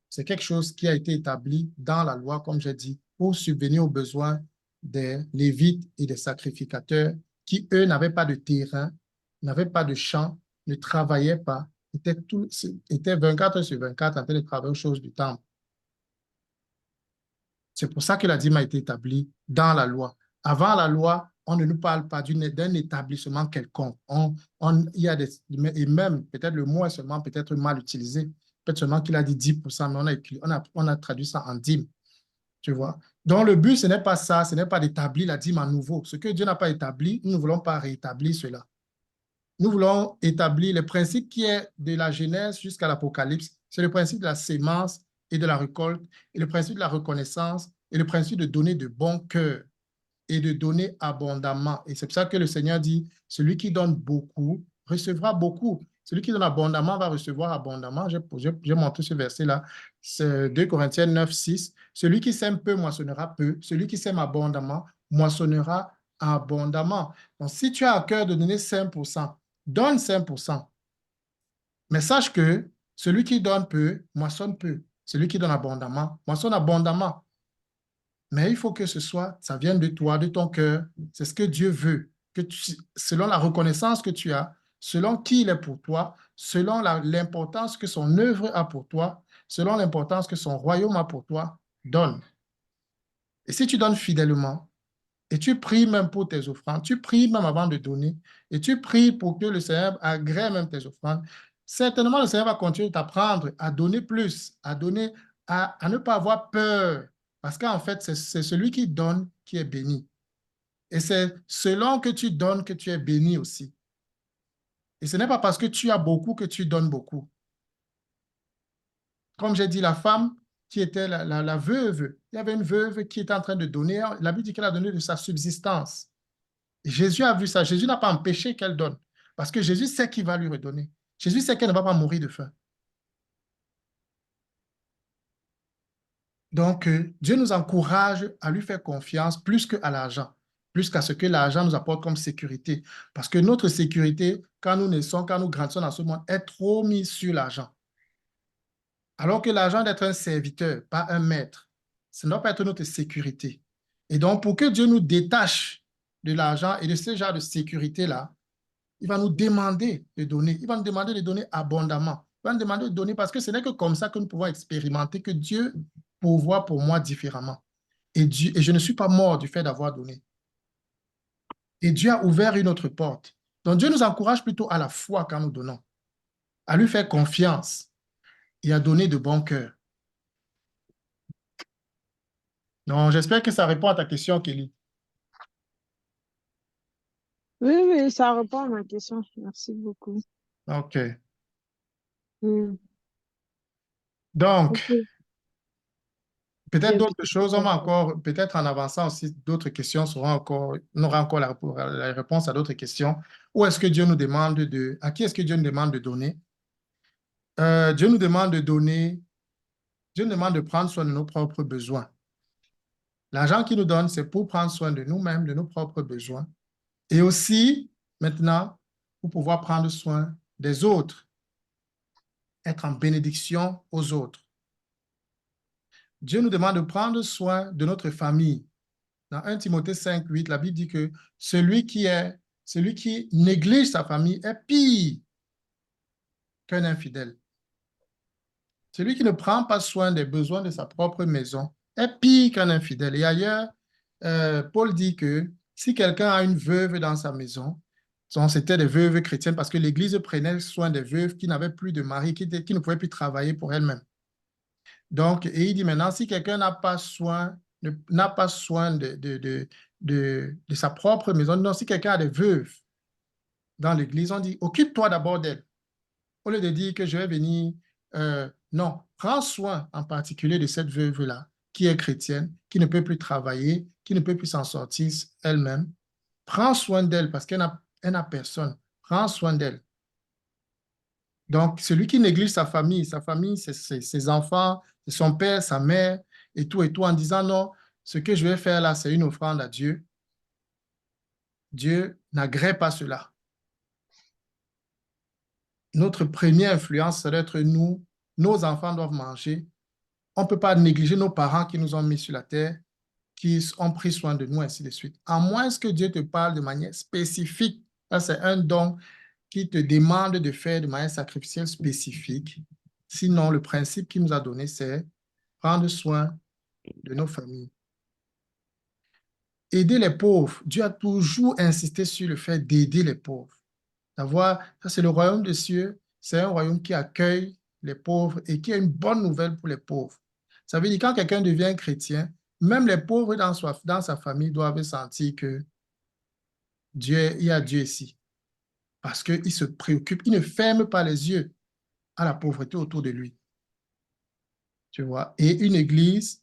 Speaker 1: c'est quelque chose qui a été établi dans la loi, comme j'ai dit, pour subvenir aux besoins des Lévites et des sacrificateurs qui, eux, n'avaient pas de terrain, n'avaient pas de champ, ne travaillaient pas, étaient 24 sur 24 en train de travailler aux choses du temple. C'est pour ça que la dîme a été établie dans la loi. Avant la loi, on ne nous parle pas d'un établissement quelconque. Il y a et même, peut-être le mot est seulement peut-être mal utilisé. Peut-être seulement qu'il a dit 10%, mais on a traduit ça en dîme. Tu vois? Donc, le but, ce n'est pas ça, ce n'est pas d'établir la dîme à nouveau. Ce que Dieu n'a pas établi, nous ne voulons pas rétablir cela. Nous voulons établir le principe qui est de la Genèse jusqu'à l'Apocalypse. C'est le principe de la sémence et de la récolte, et le principe de la reconnaissance, et le principe de donner de bon cœur et de donner abondamment. Et c'est pour ça que le Seigneur dit, celui qui donne beaucoup recevra beaucoup. Celui qui donne abondamment va recevoir abondamment. J'ai montré ce verset-là, c'est 2 Corinthiens 9, 6. Celui qui sème peu moissonnera peu. Celui qui sème abondamment moissonnera abondamment. Donc, si tu as à cœur de donner 5%, donne 5%. Mais sache que celui qui donne peu, moissonne peu. Celui qui donne abondamment, moissonne abondamment. Mais il faut que ça vienne de toi, de ton cœur. C'est ce que Dieu veut. Selon la reconnaissance que tu as, selon qui il est pour toi, selon l'importance que son œuvre a pour toi, selon l'importance que son royaume a pour toi, donne. Et si tu donnes fidèlement, et tu pries même pour tes offrandes, tu pries même avant de donner, et tu pries pour que le Seigneur agrée même tes offrandes, certainement le Seigneur va continuer de t'apprendre à donner plus, à donner, à ne pas avoir peur, parce qu'en fait, c'est celui qui donne qui est béni. Et c'est selon que tu donnes que tu es béni aussi. Et ce n'est pas parce que tu as beaucoup que tu donnes beaucoup. Comme j'ai dit, la femme qui était la veuve, il y avait une veuve qui était en train de donner, la Bible dit qu'elle a donné de sa subsistance. Jésus a vu ça. Jésus n'a pas empêché qu'elle donne. Parce que Jésus sait qu'il va lui redonner. Jésus sait qu'elle ne va pas mourir de faim. Donc, Dieu nous encourage à lui faire confiance plus qu'à l'argent, plus qu'à ce que l'argent nous apporte comme sécurité. Parce que notre sécurité, quand nous naissons, quand nous grandissons dans ce monde, est trop mise sur l'argent. Alors que l'argent d'être un serviteur, pas un maître, ça ne doit pas être notre sécurité. Et donc, pour que Dieu nous détache de l'argent et de ce genre de sécurité-là, il va nous demander de donner. Il va nous demander de donner abondamment. Il va nous demander de donner parce que ce n'est que comme ça que nous pouvons expérimenter que Dieu pourvoit pour moi différemment. Et je ne suis pas mort du fait d'avoir donné. Et Dieu a ouvert une autre porte. Donc Dieu nous encourage plutôt à la foi quand nous donnons, à lui faire confiance et à donner de bon cœur. Donc j'espère que ça répond à ta question, Kelly.
Speaker 5: Oui, ça répond à ma question. Merci beaucoup.
Speaker 1: OK.
Speaker 5: Mm.
Speaker 1: Donc,
Speaker 5: Ok.
Speaker 1: peut-être
Speaker 5: J'ai
Speaker 1: d'autres
Speaker 5: bien
Speaker 1: choses, on va
Speaker 5: compris.
Speaker 1: encore, peut-être en avançant aussi, d'autres questions seront encore, on aura encore la réponse à d'autres questions. Où est-ce que Dieu nous demande à qui est-ce que Dieu nous demande de donner? Dieu nous demande de donner, Dieu nous demande de prendre soin de nos propres besoins. L'argent qu'il nous donne, c'est pour prendre soin de nous-mêmes, de nos propres besoins. Et aussi, maintenant, pour pouvoir prendre soin des autres, être en bénédiction aux autres. Dieu nous demande de prendre soin de notre famille. Dans 1 Timothée 5, 8, la Bible dit que celui qui néglige sa famille est pire qu'un infidèle. Celui qui ne prend pas soin des besoins de sa propre maison est pire qu'un infidèle. Et ailleurs, Paul dit que si quelqu'un a une veuve dans sa maison, c'était des veuves chrétiennes parce que l'Église prenait soin des veuves qui n'avaient plus de mari, qui ne pouvaient plus travailler pour elles-mêmes. Donc, et il dit maintenant, si quelqu'un n'a pas soin de sa propre maison, non, si quelqu'un a des veuves dans l'église, on dit, occupe-toi d'abord d'elle. Au lieu de dire que je vais venir, non, prends soin en particulier de cette veuve-là, qui est chrétienne, qui ne peut plus travailler, qui ne peut plus s'en sortir elle-même. Prends soin d'elle parce qu'elle n'a personne. Prends soin d'elle. Donc, celui qui néglige sa famille, c'est ses enfants, c'est son père, sa mère, et tout, en disant non, ce que je vais faire là, c'est une offrande à Dieu. Dieu n'agrée pas cela. Notre première influence, ça doit être nous. Nos enfants doivent manger. On ne peut pas négliger nos parents qui nous ont mis sur la terre, qui ont pris soin de nous, ainsi de suite. À moins que Dieu te parle de manière spécifique. Ça, c'est un don qui te demande de faire de manière sacrificielle spécifique. Sinon, le principe qu'il nous a donné, c'est prendre soin de nos familles. Aider les pauvres. Dieu a toujours insisté sur le fait d'aider les pauvres. Ça, c'est le royaume des cieux. C'est un royaume qui accueille les pauvres et qui a une bonne nouvelle pour les pauvres. Ça veut dire que quand quelqu'un devient chrétien, même les pauvres dans sa famille doivent sentir que il y a Dieu ici. Parce qu'il se préoccupe, il ne ferme pas les yeux à la pauvreté autour de lui. Tu vois? Et une église,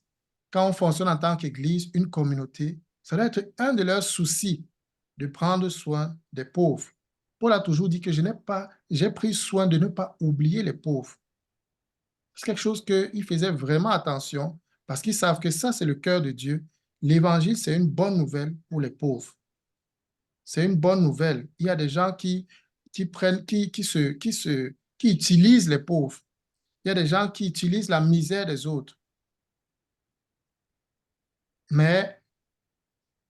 Speaker 1: quand on fonctionne en tant qu'église, une communauté, ça doit être un de leurs soucis de prendre soin des pauvres. Paul a toujours dit que j'ai pris soin de ne pas oublier les pauvres. C'est quelque chose qu'il faisait vraiment attention parce qu'ils savent que ça, c'est le cœur de Dieu. L'évangile, c'est une bonne nouvelle pour les pauvres. C'est une bonne nouvelle. Il y a des gens qui utilisent les pauvres. Il y a des gens qui utilisent la misère des autres. Mais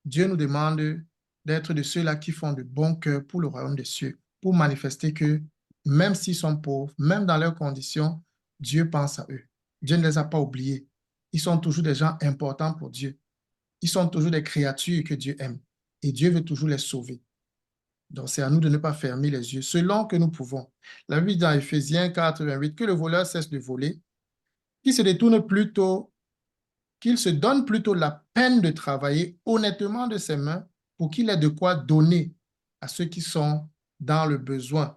Speaker 1: Dieu nous demande d'être de ceux-là qui font de bon cœur pour le royaume des cieux, pour manifester que même s'ils sont pauvres, même dans leurs conditions, Dieu pense à eux. Dieu ne les a pas oubliés. Ils sont toujours des gens importants pour Dieu. Ils sont toujours des créatures que Dieu aime. Et Dieu veut toujours les sauver. Donc, c'est à nous de ne pas fermer les yeux, selon que nous pouvons. La Bible dit dans Éphésiens 4:28 que le voleur cesse de voler, qu'il se détourne plutôt, qu'il se donne plutôt la peine de travailler honnêtement de ses mains pour qu'il ait de quoi donner à ceux qui sont dans le besoin.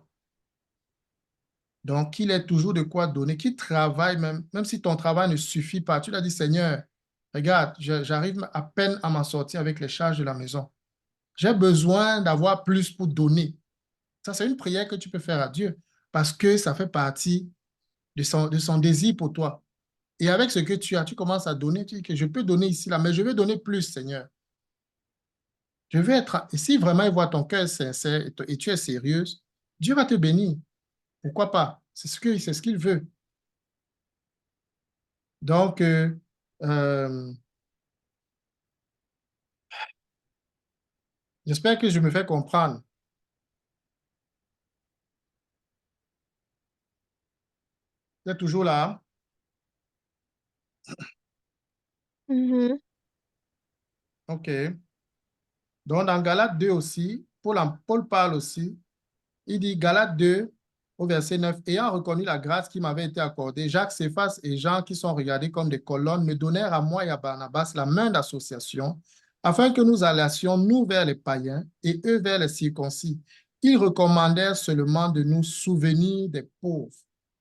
Speaker 1: Donc, qu'il ait toujours de quoi donner, qu'il travaille même si ton travail ne suffit pas. Tu l'as dit, Seigneur, regarde, j'arrive à peine à m'en sortir avec les charges de la maison. J'ai besoin d'avoir plus pour donner. Ça, c'est une prière que tu peux faire à Dieu parce que ça fait partie de son désir pour toi. Et avec ce que tu as, tu commences à donner. Tu dis que je peux donner ici, là, mais je vais donner plus, Seigneur. Je vais être... Et si vraiment il voit ton cœur sincère et tu es sérieuse, Dieu va te bénir. Pourquoi pas? C'est ce qu'il veut. Donc, j'espère que je me fais comprendre. Tu es toujours là?
Speaker 4: Mhm.
Speaker 1: OK. Donc, dans Galates 2 aussi, Paul parle aussi. Il dit, Galates 2, au verset 9, ayant reconnu la grâce qui m'avait été accordée, Jacques, Céphas et Jean, qui sont regardés comme des colonnes, me donnèrent à moi et à Barnabas la main d'association, afin que nous allassions, nous, vers les païens et eux vers les circoncis. Ils recommandèrent seulement de nous souvenir des pauvres,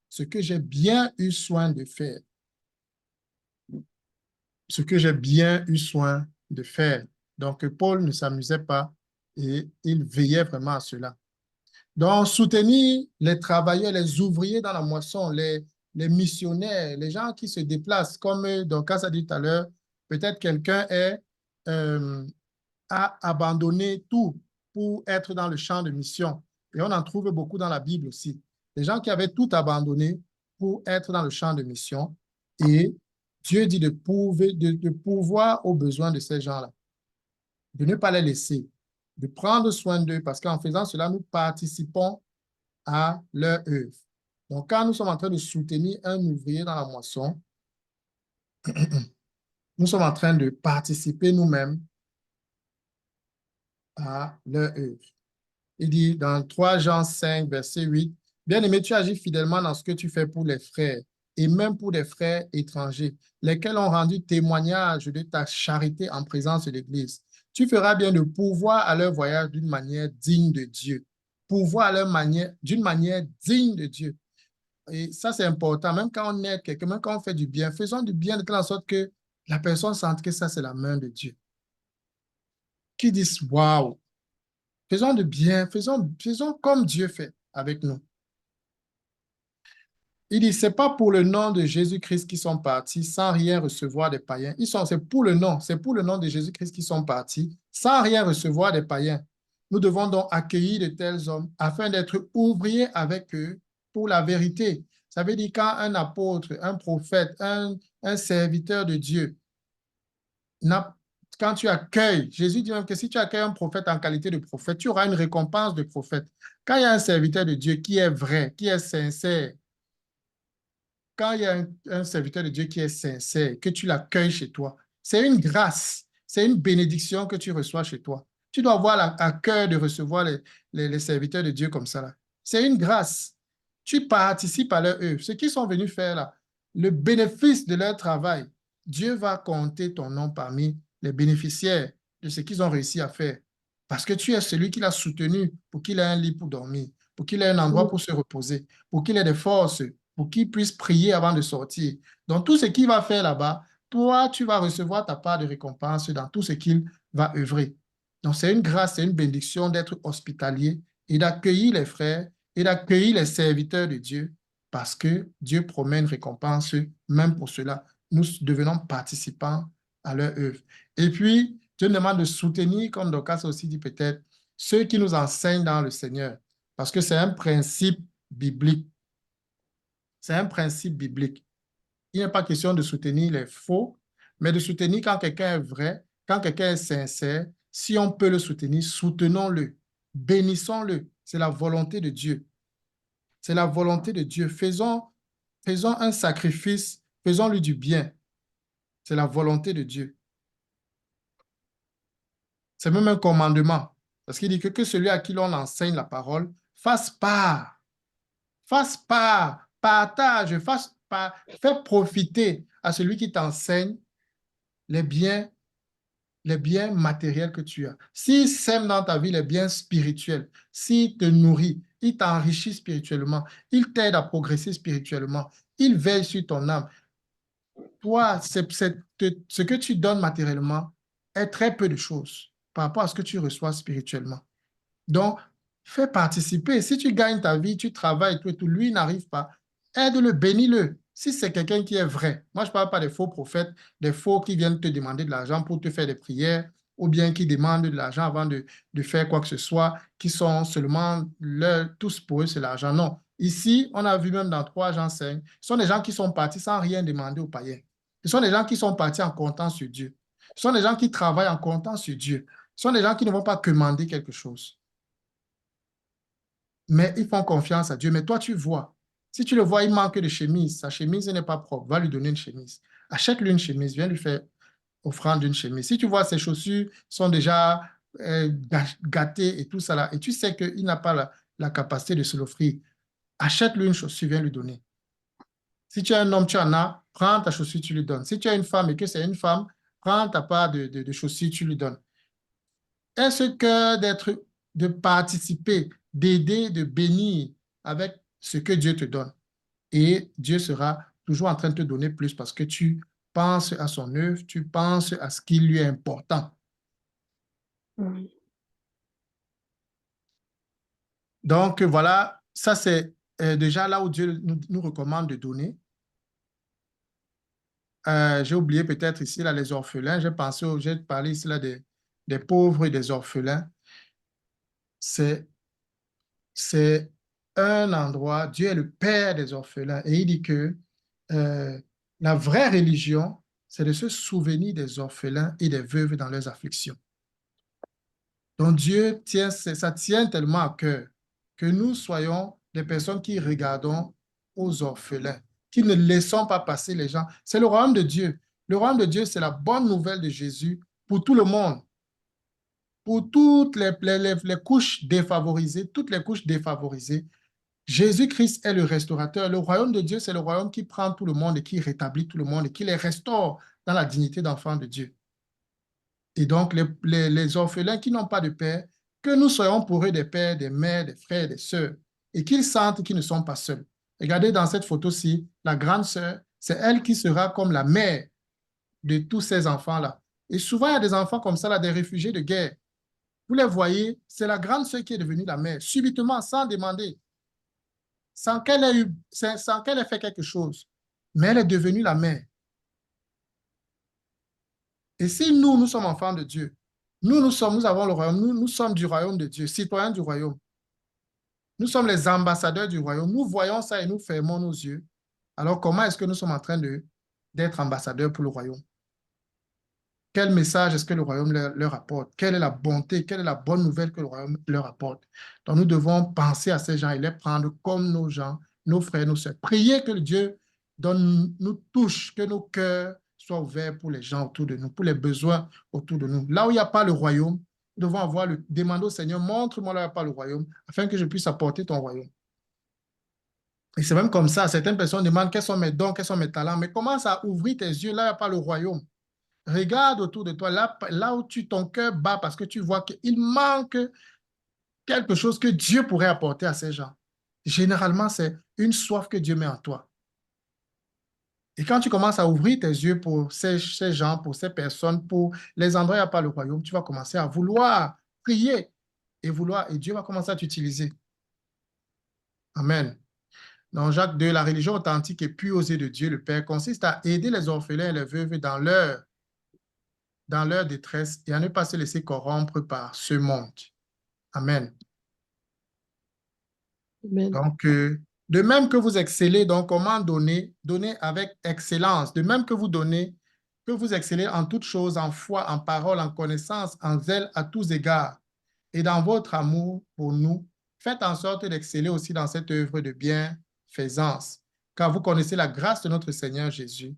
Speaker 1: ce que j'ai bien eu soin de faire. Ce que j'ai bien eu soin de faire. Donc, Paul ne s'amusait pas et il veillait vraiment à cela. Donc, soutenir les travailleurs, les ouvriers dans la moisson, les missionnaires, les gens qui se déplacent, comme Dorcas a dit tout à l'heure, peut-être quelqu'un a abandonné tout pour être dans le champ de mission. Et on en trouve beaucoup dans la Bible aussi. Les gens qui avaient tout abandonné pour être dans le champ de mission. Et Dieu dit de pourvoir aux besoins de ces gens-là, de ne pas les laisser, de prendre soin d'eux, parce qu'en faisant cela, nous participons à leur œuvre. Donc, quand nous sommes en train de soutenir un ouvrier dans la moisson, nous sommes en train de participer nous-mêmes à leur œuvre. Il dit dans 3 Jean 5, verset 8, « Bien-aimé, tu agis fidèlement dans ce que tu fais pour les frères, et même pour des frères étrangers, lesquels ont rendu témoignage de ta charité en présence de l'Église. Tu feras bien de pourvoir à leur voyage d'une manière digne de Dieu. » Pourvoir à leur manière, d'une manière digne de Dieu. Et ça, c'est important. Même quand on aide quelqu'un, même quand on fait du bien, faisons du bien de telle sorte que la personne sente que ça, c'est la main de Dieu. Qui disent, waouh, faisons du bien, faisons comme Dieu fait avec nous. Il dit, c'est pas pour le nom de Jésus-Christ qu'ils sont partis sans rien recevoir des païens. C'est pour le nom de Jésus-Christ qu'ils sont partis sans rien recevoir des païens. Nous devons donc accueillir de tels hommes afin d'être ouvriers avec eux pour la vérité. Ça veut dire quand un apôtre, un prophète, un serviteur de Dieu, quand tu accueilles, Jésus dit même que si tu accueilles un prophète en qualité de prophète, tu auras une récompense de prophète. Quand il y a un serviteur de Dieu qui est vrai, qui est sincère, quand il y a un serviteur de Dieu qui est sincère, que tu l'accueilles chez toi, c'est une grâce, c'est une bénédiction que tu reçois chez toi. Tu dois avoir à cœur de recevoir les serviteurs de Dieu comme ça, là. C'est une grâce. Tu participes à leur œuvre. Ce qu'ils sont venus faire là, le bénéfice de leur travail, Dieu va compter ton nom parmi les bénéficiaires de ce qu'ils ont réussi à faire. Parce que tu es celui qui l'a soutenu pour qu'il ait un lit pour dormir, pour qu'il ait un endroit pour se reposer, pour qu'il ait des forces, pour qu'il puisse prier avant de sortir. Donc, tout ce qu'il va faire là-bas, toi, tu vas recevoir ta part de récompense dans tout ce qu'il va œuvrer. Donc, c'est une grâce, c'est une bénédiction d'être hospitalier et d'accueillir les frères et d'accueillir les serviteurs de Dieu parce que Dieu promet une récompense même pour cela. Nous devenons participants à leur œuvre. Et puis, Dieu nous demande de soutenir, comme Dorcas a aussi dit peut-être, ceux qui nous enseignent dans le Seigneur, parce que c'est un principe biblique. C'est un principe biblique. Il n'est pas question de soutenir les faux, mais de soutenir quand quelqu'un est vrai, quand quelqu'un est sincère. Si on peut le soutenir, soutenons-le, bénissons-le. C'est la volonté de Dieu. C'est la volonté de Dieu. Faisons un sacrifice, faisons-lui du bien. C'est la volonté de Dieu. C'est même un commandement. Parce qu'il dit que celui à qui l'on enseigne la parole fasse part, partage, fais profiter à celui qui t'enseigne les biens matériels que tu as. S'il sème dans ta vie les biens spirituels, s'il te nourrit, il t'enrichit spirituellement, il t'aide à progresser spirituellement, il veille sur ton âme. Toi, ce que tu donnes matériellement est très peu de choses par rapport à ce que tu reçois spirituellement. Donc, fais participer. Si tu gagnes ta vie, tu travailles, tout et tout, lui n'arrive pas, aide-le, bénis-le. Si c'est quelqu'un qui est vrai, moi je ne parle pas des faux prophètes, des faux qui viennent te demander de l'argent pour te faire des prières, ou bien qui demandent de l'argent avant de faire quoi que ce soit, qui sont seulement tous pour eux, c'est l'argent. Non. Ici, on a vu même dans 3 Jean 5, ce sont des gens qui sont partis sans rien demander aux païens. Ce sont des gens qui sont partis en comptant sur Dieu. Ce sont des gens qui travaillent en comptant sur Dieu. Ce sont des gens qui ne vont pas commander quelque chose. Mais ils font confiance à Dieu. Mais toi, tu vois, si tu le vois, il manque de chemise, sa chemise n'est pas propre, va lui donner une chemise. Achète-lui une chemise, viens lui faire offrande d'une chemise. Si tu vois ses chaussures sont déjà gâtées et tout ça là, et tu sais qu'il n'a pas la capacité de se l'offrir, achète-lui une chaussure, viens lui donner. Si tu es un homme, tu en as, prends ta chaussure, tu lui donnes. Si tu es une femme et que c'est une femme, prends ta part de chaussures, tu lui donnes. Est-ce que de participer, d'aider, de bénir avec ce que Dieu te donne? Et Dieu sera toujours en train de te donner plus parce que tu penses à son œuvre, tu penses à ce qui lui est important. Donc voilà, ça c'est déjà là où Dieu nous recommande de donner. J'ai oublié peut-être ici là, les orphelins. J'ai parlé ici là, des pauvres et des orphelins. C'est un endroit, Dieu est le père des orphelins. Et il dit que la vraie religion, c'est de se souvenir des orphelins et des veuves dans leurs afflictions. Donc Dieu ça tient tellement à cœur que nous soyons des personnes qui regardons aux orphelins, qui ne laissons pas passer les gens. C'est le royaume de Dieu. Le royaume de Dieu, c'est la bonne nouvelle de Jésus pour tout le monde, pour toutes les couches défavorisées, toutes les couches défavorisées. Jésus-Christ est le restaurateur. Le royaume de Dieu, c'est le royaume qui prend tout le monde et qui rétablit tout le monde et qui les restaure dans la dignité d'enfants de Dieu. Et donc, les orphelins qui n'ont pas de père, que nous soyons pour eux des pères, des mères, des frères, des sœurs, et qu'ils sentent qu'ils ne sont pas seuls. Regardez dans cette photo-ci, la grande sœur, c'est elle qui sera comme la mère de tous ces enfants-là. Et souvent, il y a des enfants comme ça, là, des réfugiés de guerre. Vous les voyez, c'est la grande sœur qui est devenue la mère, subitement, sans demander, sans qu'elle ait fait quelque chose. Mais elle est devenue la mère. Et si nous sommes enfants de Dieu, nous avons le royaume, nous sommes du royaume de Dieu, citoyens du royaume. Nous sommes les ambassadeurs du royaume. Nous voyons ça et nous fermons nos yeux. Alors, comment est-ce que nous sommes en train d'être ambassadeurs pour le royaume? Quel message est-ce que le royaume leur apporte? Quelle est la bonté, quelle est la bonne nouvelle que le royaume leur apporte? Donc, nous devons penser à ces gens et les prendre comme nos gens, nos frères, nos sœurs. Prier que Dieu nous touche, que nos cœurs soient ouverts pour les gens autour de nous, pour les besoins autour de nous. Là où il n'y a pas le royaume, nous devons demander au Seigneur, montre-moi là où il n'y a pas le royaume, afin que je puisse apporter ton royaume. Et c'est même comme ça, certaines personnes demandent quels sont mes dons, quels sont mes talents, mais commence à ouvrir tes yeux, là où il n'y a pas le royaume. Regarde autour de toi, là où ton cœur bat parce que tu vois qu'il manque quelque chose que Dieu pourrait apporter à ces gens. Généralement, c'est une soif que Dieu met en toi. Et quand tu commences à ouvrir tes yeux pour ces gens, pour ces personnes, pour les endroits où il n'y a pas le royaume, tu vas commencer à vouloir prier et Dieu va commencer à t'utiliser. Amen. Dans Jacques 2, la religion authentique et puis osée de Dieu le Père consiste à aider les orphelins et les veuves dans leur détresse et à ne pas se laisser corrompre par ce monde. Amen.
Speaker 2: Amen.
Speaker 1: Donc, de même que vous excellez, donc comment donner? Donner avec excellence. De même que vous donnez, que vous excellez en toutes choses, en foi, en parole, en connaissance, en zèle à tous égards. Et dans votre amour pour nous, faites en sorte d'exceller aussi dans cette œuvre de bienfaisance. Car vous connaissez la grâce de notre Seigneur Jésus,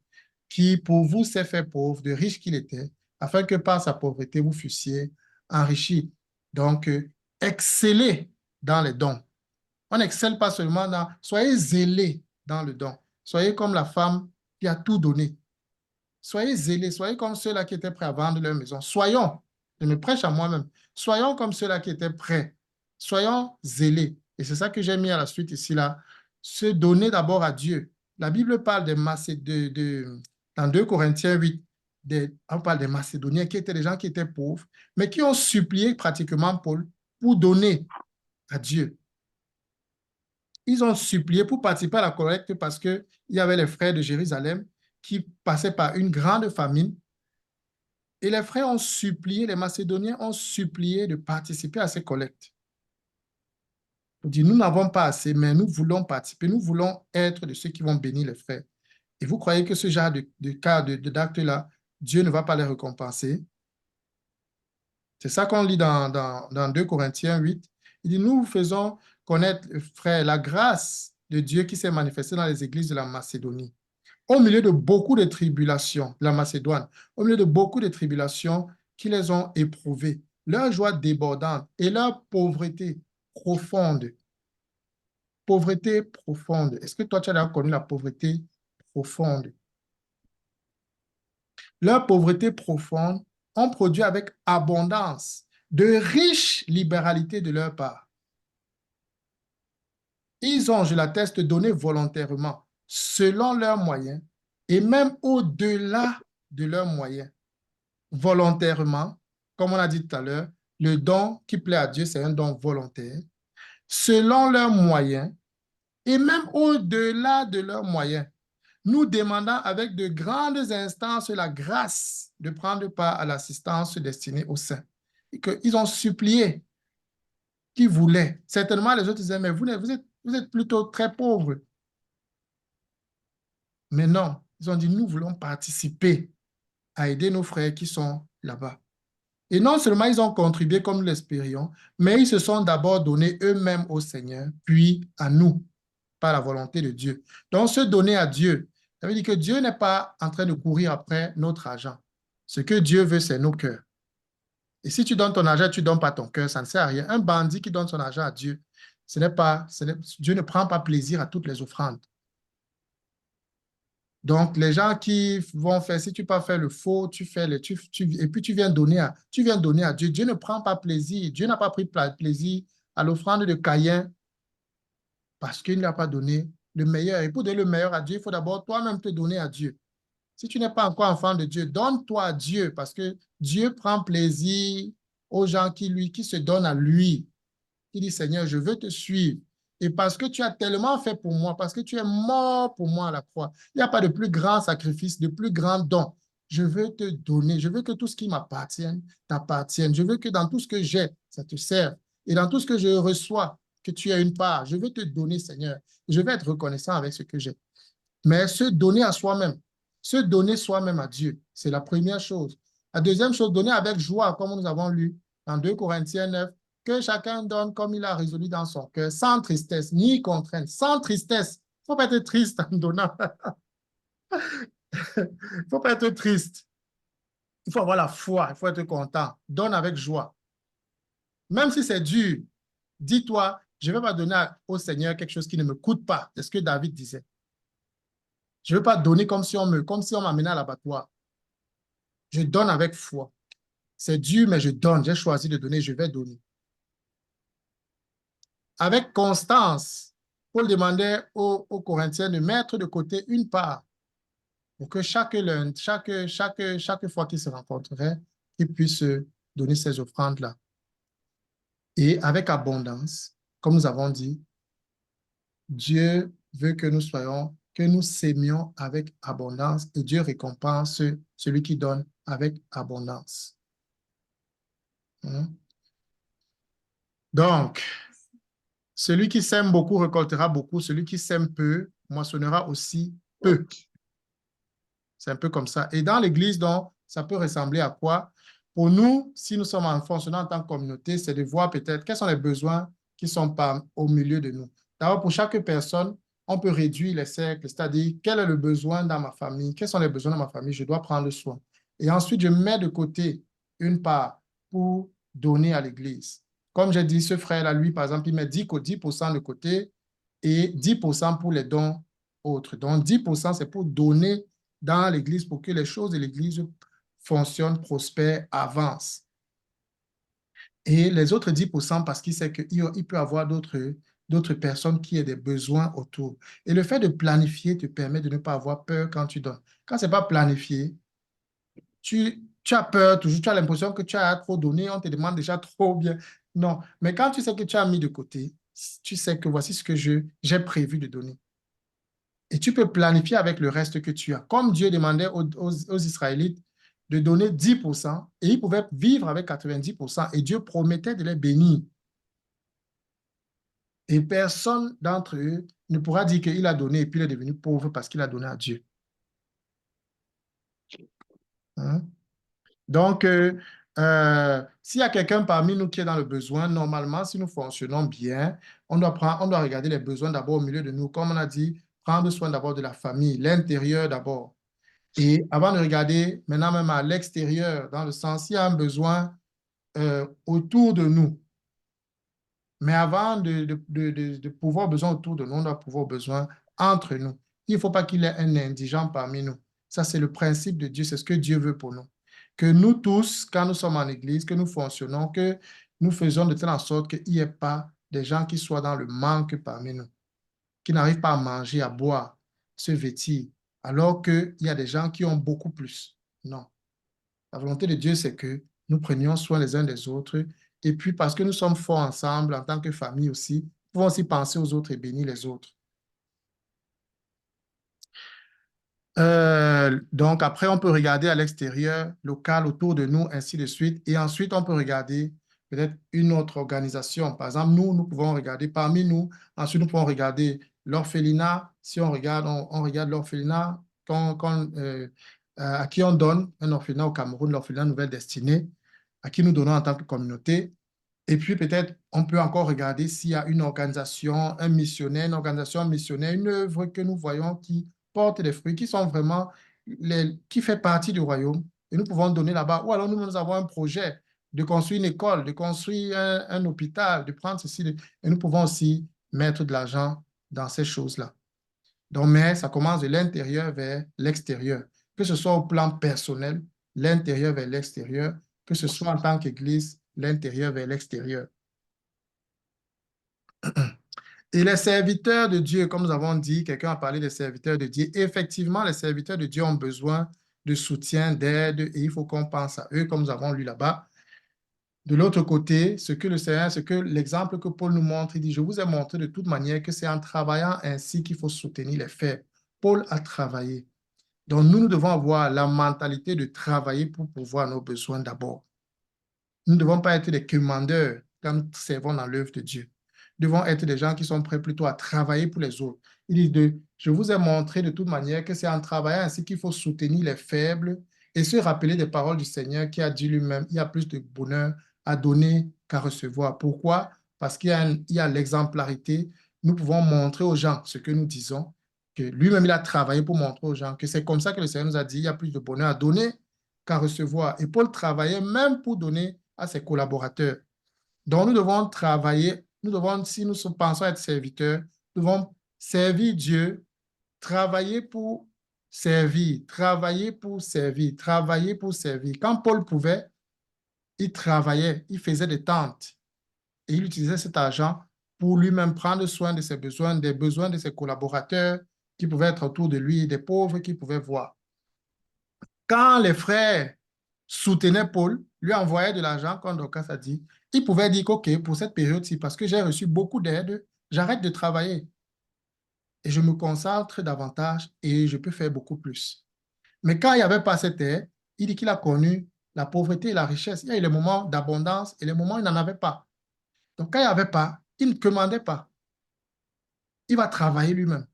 Speaker 1: qui pour vous s'est fait pauvre, de riche qu'il était, afin que par sa pauvreté vous fussiez enrichis. Donc, excellez dans les dons. On n'excelle pas seulement dans... Soyez zélés dans le don. Soyez comme la femme qui a tout donné. Soyez zélés, soyez comme ceux-là qui étaient prêts à vendre leur maison. Soyons, je me prêche à moi-même, soyons comme ceux-là qui étaient prêts. Soyons zélés. Et c'est ça que j'ai mis à la suite ici, là. Se donner d'abord à Dieu. La Bible parle dans 2 Corinthiens 8, on parle des Macédoniens qui étaient des gens qui étaient pauvres, mais qui ont supplié pratiquement Paul pour donner à Dieu. Ils ont supplié pour participer à la collecte parce qu'il y avait les frères de Jérusalem qui passaient par une grande famine. Et les frères ont supplié, les Macédoniens ont supplié de participer à ces collectes. On dit, nous n'avons pas assez, mais nous voulons participer, nous voulons être de ceux qui vont bénir les frères. Et vous croyez que ce genre d'actes-là, Dieu ne va pas les récompenser? C'est ça qu'on lit dans 2 Corinthiens 8. Il dit, nous vous faisons connaître, frères, la grâce de Dieu qui s'est manifestée dans les églises de la Macédonie. Au milieu de beaucoup de tribulations, la Macédoine, au milieu de beaucoup de tribulations qui les ont éprouvées, leur joie débordante et leur pauvreté profonde. Pauvreté profonde. Est-ce que toi, tu as déjà connu la pauvreté profonde? Leur pauvreté profonde ont produit avec abondance de riches libéralités de leur part. Ils ont, je l'atteste, donné volontairement, selon leurs moyens, et même au-delà de leurs moyens. Volontairement, comme on a dit tout à l'heure, le don qui plaît à Dieu, c'est un don volontaire, selon leurs moyens, et même au-delà de leurs moyens, nous demandant avec de grandes instances la grâce de prendre part à l'assistance destinée aux saints. Et qu'ils ont supplié, qu'ils voulaient. Certainement, les autres disaient, mais vous êtes plutôt très pauvres. Mais non, ils ont dit, nous voulons participer à aider nos frères qui sont là-bas. Et non seulement ils ont contribué comme nous l'espérions, mais ils se sont d'abord donnés eux-mêmes au Seigneur, puis à nous, par la volonté de Dieu. Donc, se donner à Dieu, ça veut dire que Dieu n'est pas en train de courir après notre argent. Ce que Dieu veut, c'est nos cœurs. Et si tu donnes ton argent, tu ne donnes pas ton cœur, ça ne sert à rien. Un bandit qui donne son argent à Dieu, Dieu ne prend pas plaisir à toutes les offrandes. Donc, les gens qui vont faire, si tu peux faire le faux, et puis tu viens donner à Dieu. Dieu ne prend pas plaisir. Dieu n'a pas pris plaisir à l'offrande de Caïn parce qu'il n'a pas donné le meilleur. Et pour donner le meilleur à Dieu, il faut d'abord toi-même te donner à Dieu. Si tu n'es pas encore enfant de Dieu, donne-toi à Dieu parce que Dieu prend plaisir aux gens qui se donnent à lui. Il dit, Seigneur, je veux te suivre. Et parce que tu as tellement fait pour moi, parce que tu es mort pour moi à la croix, il n'y a pas de plus grand sacrifice, de plus grand don. Je veux te donner, je veux que tout ce qui m'appartienne, t'appartienne. Je veux que dans tout ce que j'ai, ça te serve. Et dans tout ce que je reçois, que tu aies une part. Je veux te donner, Seigneur. Je vais être reconnaissant avec ce que j'ai. Mais se donner à soi-même, se donner soi-même à Dieu, c'est la première chose. La deuxième chose, donner avec joie, comme nous avons lu dans 2 Corinthiens 9, que chacun donne comme il a résolu dans son cœur, sans tristesse, ni contrainte, sans tristesse. Il ne faut pas être triste en donnant. Il ne faut pas être triste. Il faut avoir la foi, il faut être content. Donne avec joie. Même si c'est dur, dis-toi, je ne vais pas donner au Seigneur quelque chose qui ne me coûte pas. C'est ce que David disait. Je ne veux pas donner comme si on m'amenait à l'abattoir. Je donne avec foi. C'est dur, mais je donne. J'ai choisi de donner, je vais donner. Avec constance, Paul demandait aux Corinthiens de mettre de côté une part pour que chaque fois qu'ils se rencontreraient, ils puissent donner ces offrandes-là. Et avec abondance, comme nous avons dit, Dieu veut que nous sémions avec abondance et Dieu récompense celui qui donne avec abondance. Donc, celui qui sème beaucoup récoltera beaucoup, celui qui sème peu moissonnera aussi peu. C'est un peu comme ça. Et dans l'Église, donc, ça peut ressembler à quoi? Pour nous, si nous sommes en fonctionnant en tant que communauté, c'est de voir peut-être quels sont les besoins qui sont pas au milieu de nous. D'abord, pour chaque personne, on peut réduire les cercles, c'est-à-dire quel est le besoin dans ma famille, quels sont les besoins dans ma famille, je dois prendre soin. Et ensuite, je mets de côté une part pour donner à l'Église. Comme j'ai dit, ce frère-là, lui, par exemple, il met 10% de côté et 10% pour les dons autres. Donc, 10%, c'est pour donner dans l'Église pour que les choses de l'Église fonctionnent, prospèrent, avancent. Et les autres 10% parce qu'il sait qu'il peut avoir d'autres personnes qui aient des besoins autour. Et le fait de planifier te permet de ne pas avoir peur quand tu donnes. Quand ce n'est pas planifié, tu as peur toujours, tu as l'impression que tu as trop donné, on te demande déjà trop bien. Non, mais quand tu sais que tu as mis de côté, tu sais que voici ce que j'ai prévu de donner. Et tu peux planifier avec le reste que tu as. Comme Dieu demandait aux Israélites de donner 10% et ils pouvaient vivre avec 90% et Dieu promettait de les bénir. Et personne d'entre eux ne pourra dire qu'il a donné et puis il est devenu pauvre parce qu'il a donné à Dieu. Hein? Donc, s'il y a quelqu'un parmi nous qui est dans le besoin, normalement, si nous fonctionnons bien, on doit regarder les besoins d'abord au milieu de nous. Comme on a dit, prendre soin d'abord de la famille, l'intérieur d'abord. Et avant de regarder maintenant même à l'extérieur, dans le sens, il y a un besoin autour de nous. Mais avant de pouvoir besoin autour de nous, on doit pouvoir besoin entre nous. Il ne faut pas qu'il y ait un indigent parmi nous. Ça, c'est le principe de Dieu, c'est ce que Dieu veut pour nous. Que nous tous, quand nous sommes en Église, que nous fonctionnons, que nous faisons de telle sorte qu'il n'y ait pas des gens qui soient dans le manque parmi nous, qui n'arrivent pas à manger, à boire, se vêtir, alors qu'il y a des gens qui ont beaucoup plus. Non. La volonté de Dieu, c'est que nous prenions soin les uns des autres. Et puis, parce que nous sommes forts ensemble, en tant que famille aussi, nous pouvons aussi penser aux autres et bénir les autres. Donc, après, on peut regarder à l'extérieur, local, autour de nous, ainsi de suite. Et ensuite, on peut regarder peut-être une autre organisation. Par exemple, nous pouvons regarder parmi nous. Ensuite, nous pouvons regarder l'orphelinat. Si on regarde, on regarde l'orphelinat à qui on donne un orphelinat au Cameroun, l'orphelinat Nouvelle Destinée, à qui nous donnons en tant que communauté. Et puis, peut-être, on peut encore regarder s'il y a une organisation, un missionnaire, une organisation missionnaire, une œuvre que nous voyons qui porte des fruits, qui sont vraiment, qui fait partie du royaume. Et nous pouvons donner là-bas. Ou alors, nous avons un projet de construire une école, de construire un hôpital, de prendre ceci. Et nous pouvons aussi mettre de l'argent dans ces choses-là. Donc, mais ça commence de l'intérieur vers l'extérieur. Que ce soit au plan personnel, l'intérieur vers l'extérieur, que ce soit en tant qu'Église, l'intérieur vers l'extérieur. Et les serviteurs de Dieu, comme nous avons dit, quelqu'un a parlé des serviteurs de Dieu. Et effectivement, les serviteurs de Dieu ont besoin de soutien, d'aide, et il faut qu'on pense à eux, comme nous avons lu là-bas. De l'autre côté, ce que l'exemple que Paul nous montre, il dit, je vous ai montré de toute manière que c'est en travaillant ainsi qu'il faut soutenir les faibles. Paul a travaillé. Donc, nous devons avoir la mentalité de travailler pour pouvoir nos besoins d'abord. Nous ne devons pas être des commandeurs quand nous servons dans l'œuvre de Dieu. Nous devons être des gens qui sont prêts plutôt à travailler pour les autres. Il dit, je vous ai montré de toute manière que c'est en travaillant ainsi qu'il faut soutenir les faibles et se rappeler des paroles du Seigneur qui a dit lui-même, il y a plus de bonheur à donner qu'à recevoir. Pourquoi? Parce qu'il y a l'exemplarité. Nous pouvons montrer aux gens ce que nous disons, que lui-même, il a travaillé pour montrer aux gens que c'est comme ça que le Seigneur nous a dit, il y a plus de bonheur à donner qu'à recevoir. Et Paul travaillait même pour donner à ses collaborateurs. Donc, nous devons travailler, si nous pensons être serviteurs, nous devons servir Dieu, travailler pour servir, travailler pour servir, travailler pour servir. Quand Paul pouvait, il travaillait, il faisait des tentes et il utilisait cet argent pour lui-même prendre soin de ses besoins, des besoins de ses collaborateurs qui pouvaient être autour de lui, des pauvres qu'il pouvait voir. Quand les frères soutenaient Paul, lui envoyaient de l'argent, comme Dorcas a dit, il pouvait dire qu'OK, pour cette période-ci, parce que j'ai reçu beaucoup d'aide, j'arrête de travailler et je me concentre davantage et je peux faire beaucoup plus. Mais quand il n'y avait pas cette aide, il dit qu'il a connu la pauvreté et la richesse. Il y a eu les moments d'abondance et les moments où il n'en avait pas. Donc, quand il n'y avait pas, il ne commandait pas. Il va travailler lui-même.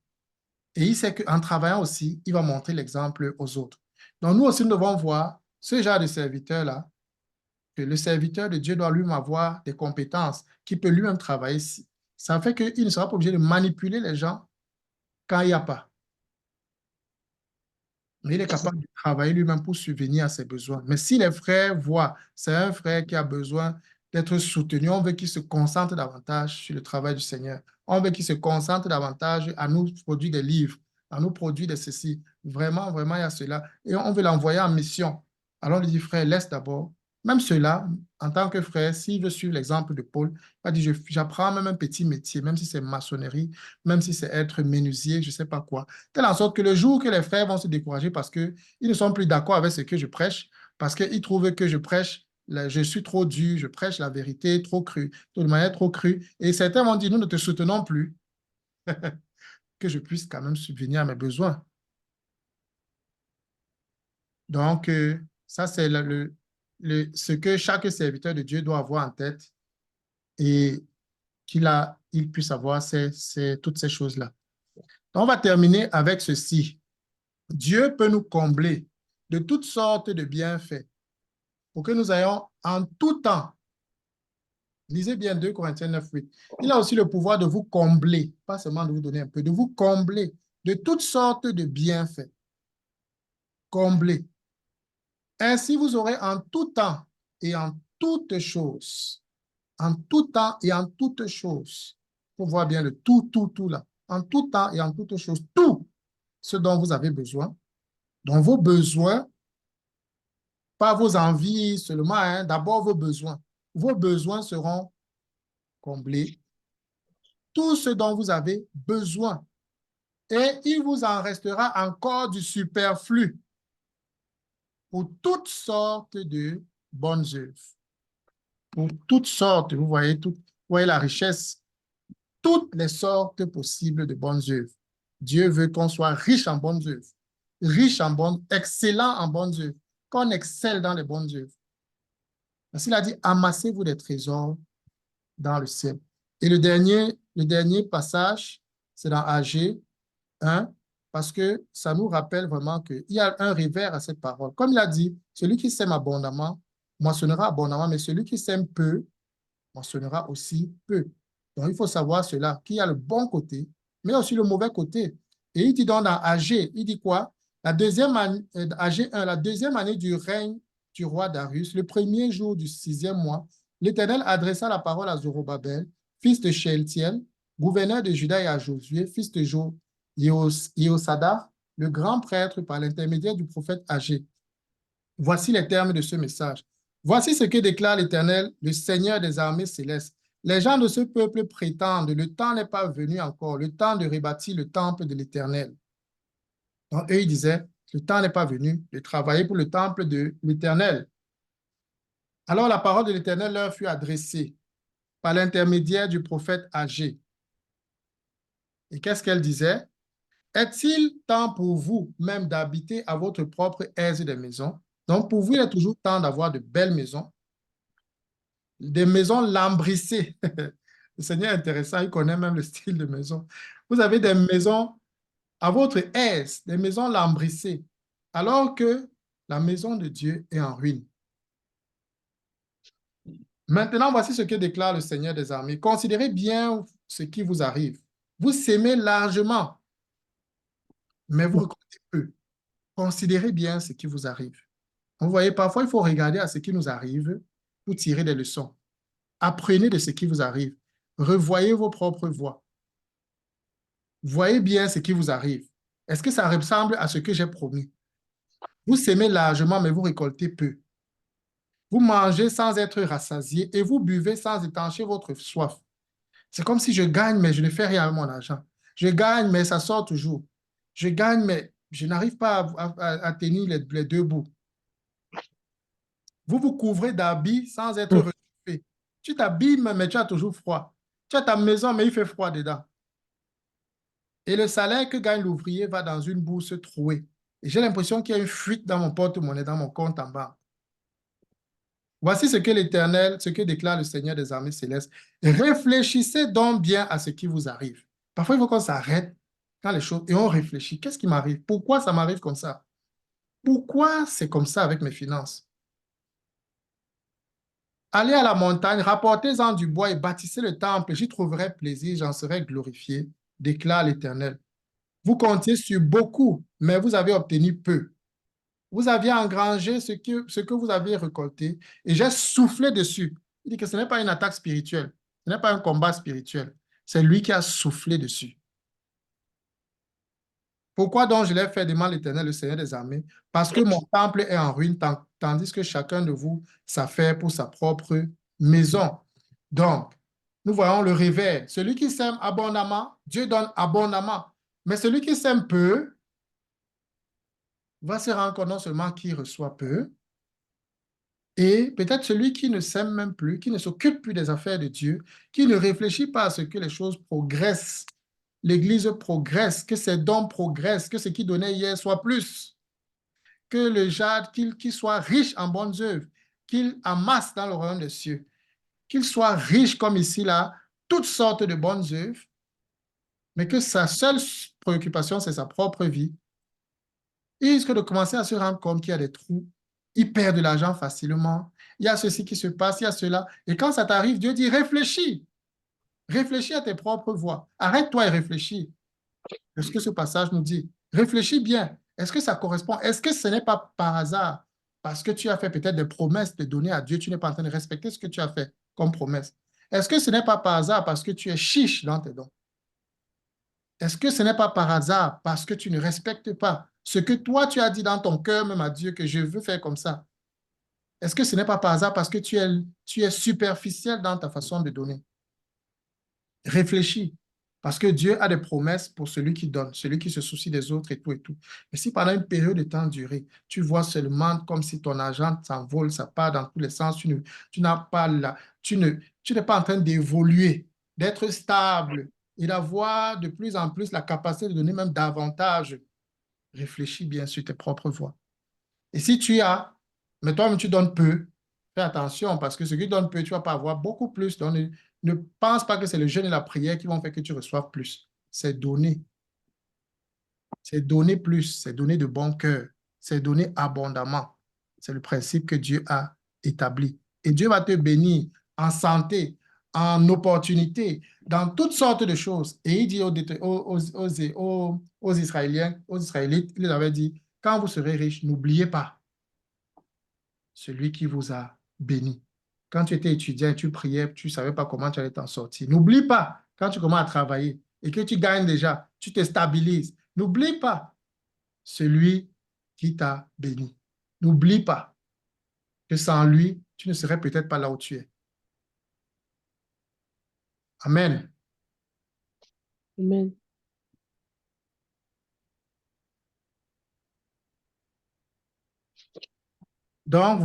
Speaker 1: Et il sait qu'en travaillant aussi, il va montrer l'exemple aux autres. Donc, nous aussi, nous devons voir ce genre de serviteur-là, que le serviteur de Dieu doit lui-même avoir des compétences, qui peut lui-même travailler. Ça fait qu'il ne sera pas obligé de manipuler les gens quand il n'y a pas. Mais il est capable de travailler lui-même pour subvenir à ses besoins. Mais si les frères voient, c'est un frère qui a besoin d'être soutenu, on veut qu'il se concentre davantage sur le travail du Seigneur. On veut qu'il se concentre davantage à nous produire des livres, à nous produire de ceci. Vraiment, vraiment, il y a cela. Et on veut l'envoyer en mission. Alors on lui dit, frère, laisse d'abord. Même cela, en tant que frère, s'il veut suivre l'exemple de Paul, il va dire, j'apprends même un petit métier, même si c'est maçonnerie, même si c'est être menuisier, je ne sais pas quoi. Telle en sorte que le jour que les frères vont se décourager parce qu'ils ne sont plus d'accord avec ce que je prêche, parce qu'ils trouvent que je prêche, je suis trop dur, je prêche la vérité trop crue, de manière trop crue. Et certains vont dire, nous ne te soutenons plus, que je puisse quand même subvenir à mes besoins. Donc, ça, c'est ce que chaque serviteur de Dieu doit avoir en tête et il puisse avoir toutes ces choses-là. Donc, on va terminer avec ceci. Dieu peut nous combler de toutes sortes de bienfaits pour que nous ayons en tout temps, lisez bien 2 Corinthiens 9, 8, il a aussi le pouvoir de vous combler, pas seulement de vous donner un peu, de vous combler de toutes sortes de bienfaits. Combler. Ainsi, vous aurez en tout temps et en toutes choses, en tout temps et en toutes choses, pour voir bien le tout là, en tout temps et en toutes choses, tout ce dont vous avez besoin, dont vos besoins, pas vos envies seulement, hein, d'abord vos besoins. Vos besoins seront comblés. Tout ce dont vous avez besoin. Et il vous en restera encore du superflu pour toutes sortes de bonnes œuvres. Pour toutes sortes, vous voyez la richesse, toutes les sortes possibles de bonnes œuvres. Dieu veut qu'on soit riche en bonnes œuvres, riche en bonnes, excellent en bonnes œuvres, qu'on excelle dans les bonnes œuvres. Parce qu'il a dit, amassez-vous des trésors dans le ciel. Et le dernier passage, c'est dans AG 1, parce que ça nous rappelle vraiment qu'il y a un revers à cette parole. Comme il a dit, celui qui sème abondamment moissonnera abondamment, mais celui qui sème peu moissonnera aussi peu. Donc, il faut savoir cela, qu'il y a le bon côté, mais aussi le mauvais côté. Et il dit donc dans AG, il dit quoi? AG 1, la deuxième année du règne du roi Darius, le premier jour du 6e mois, l'Éternel adressa la parole à Zorobabel, fils de Shealtiel, gouverneur de Juda, et à Josué, fils de Jehozadak, le grand prêtre, par l'intermédiaire du prophète Agé. Voici les termes de ce message. Voici ce que déclare l'Éternel, le Seigneur des armées célestes. Les gens de ce peuple prétendent, le temps n'est pas venu encore, le temps de rebâtir le temple de l'Éternel. Donc, eux, ils disaient, le temps n'est pas venu de travailler pour le temple de l'Éternel. Alors, la parole de l'Éternel leur fut adressée par l'intermédiaire du prophète Agé. Et qu'est-ce qu'elle disait? Est-il temps pour vous même d'habiter à votre propre aise des maisons? Donc, pour vous, il est toujours temps d'avoir de belles maisons, des maisons lambrissées. Le Seigneur est intéressant, il connaît même le style de maison. Vous avez des maisons à votre aise, des maisons lambrissées, alors que la maison de Dieu est en ruine. Maintenant, voici ce que déclare le Seigneur des armées. Considérez bien ce qui vous arrive. Vous s'aimez largement, mais vous récoltez peu. Considérez bien ce qui vous arrive. Vous voyez, parfois, il faut regarder à ce qui nous arrive pour tirer des leçons. Apprenez de ce qui vous arrive. Revoyez vos propres voies. Voyez bien ce qui vous arrive. Est-ce que ça ressemble à ce que j'ai promis? Vous s'aimez largement, mais vous récoltez peu. Vous mangez sans être rassasié et vous buvez sans étancher votre soif. C'est comme si je gagne, mais je ne fais rien avec mon argent. Je gagne, mais ça sort toujours. Je gagne, mais je n'arrive pas à tenir les deux bouts. Vous vous couvrez d'habits sans être réchauffé. Tu t'habilles, mais tu as toujours froid. Tu as ta maison, mais il fait froid dedans. Et le salaire que gagne l'ouvrier va dans une bourse trouée. Et j'ai l'impression qu'il y a une fuite dans mon porte-monnaie, dans mon compte en banque. Voici ce que l'Éternel, ce que déclare le Seigneur des armées célestes. Réfléchissez donc bien à ce qui vous arrive. Parfois, il faut qu'on s'arrête quand les choses, et on réfléchit. Qu'est-ce qui m'arrive? Pourquoi ça m'arrive comme ça? Pourquoi c'est comme ça avec mes finances? Allez à la montagne, rapportez-en du bois et bâtissez le temple. J'y trouverai plaisir, j'en serai glorifié, déclare l'Éternel. Vous comptiez sur beaucoup, mais vous avez obtenu peu. Vous aviez engrangé ce que vous aviez récolté et j'ai soufflé dessus. Il dit que ce n'est pas une attaque spirituelle, ce n'est pas un combat spirituel, c'est lui qui a soufflé dessus. Pourquoi donc je l'ai fait, demande l'Éternel, le Seigneur des armées? Parce que mon temple est en ruine, tandis que chacun de vous s'affaire pour sa propre maison. Donc, nous voyons le réveil. Celui qui sème abondamment, Dieu donne abondamment. Mais celui qui sème peu va se rendre compte non seulement qu'il reçoit peu, et peut-être celui qui ne sème même plus, qui ne s'occupe plus des affaires de Dieu, qui ne réfléchit pas à ce que les choses progressent, l'Église progresse, que ses dons progressent, que ce qu'il donnait hier soit plus, que le jade, qu'il soit riche en bonnes œuvres, qu'il amasse dans le royaume des cieux, qu'il soit riche comme ici, là, toutes sortes de bonnes œuvres, mais que sa seule préoccupation, c'est sa propre vie. Il risque de commencer à se rendre compte qu'il y a des trous, il perd de l'argent facilement, il y a ceci qui se passe, il y a cela. Et quand ça t'arrive, Dieu dit, réfléchis, réfléchis à tes propres voies, arrête-toi et réfléchis. C'est ce que ce passage nous dit. Réfléchis bien. Est-ce que ça correspond? Est-ce que ce n'est pas par hasard, parce que tu as fait peut-être des promesses de donner à Dieu, tu n'es pas en train de respecter ce que tu as fait comme promesse? Est-ce que ce n'est pas par hasard parce que tu es chiche dans tes dons? Est-ce que ce n'est pas par hasard parce que tu ne respectes pas ce que toi tu as dit dans ton cœur même à Dieu que je veux faire comme ça? Est-ce que ce n'est pas par hasard parce que tu es superficiel dans ta façon de donner? Réfléchis. Parce que Dieu a des promesses pour celui qui donne, celui qui se soucie des autres et tout et tout. Mais si pendant une période de temps durée, tu vois seulement comme si ton argent s'envole, ça part dans tous les sens, tu n'as pas là, tu n'es pas en train d'évoluer, d'être stable et d'avoir de plus en plus la capacité de donner même davantage, réfléchis bien sur tes propres voies. Et si tu as, mais toi-même tu donnes peu, fais attention parce que ce qui donne peu, tu ne vas pas avoir beaucoup plus. Donc, ne pense pas que c'est le jeûne et la prière qui vont faire que tu reçoives plus. C'est donner. C'est donner plus. C'est donner de bon cœur. C'est donner abondamment. C'est le principe que Dieu a établi. Et Dieu va te bénir en santé, en opportunité, dans toutes sortes de choses. Et il dit aux Israéliens, aux Israélites, il leur avait dit, quand vous serez riches, n'oubliez pas celui qui vous a béni. Quand tu étais étudiant, tu priais, tu ne savais pas comment tu allais t'en sortir. N'oublie pas, quand tu commences à travailler et que tu gagnes déjà, tu te stabilises. N'oublie pas celui qui t'a béni. N'oublie pas que sans lui, tu ne serais peut-être pas là où tu es. Amen.
Speaker 2: Amen.
Speaker 1: Donc,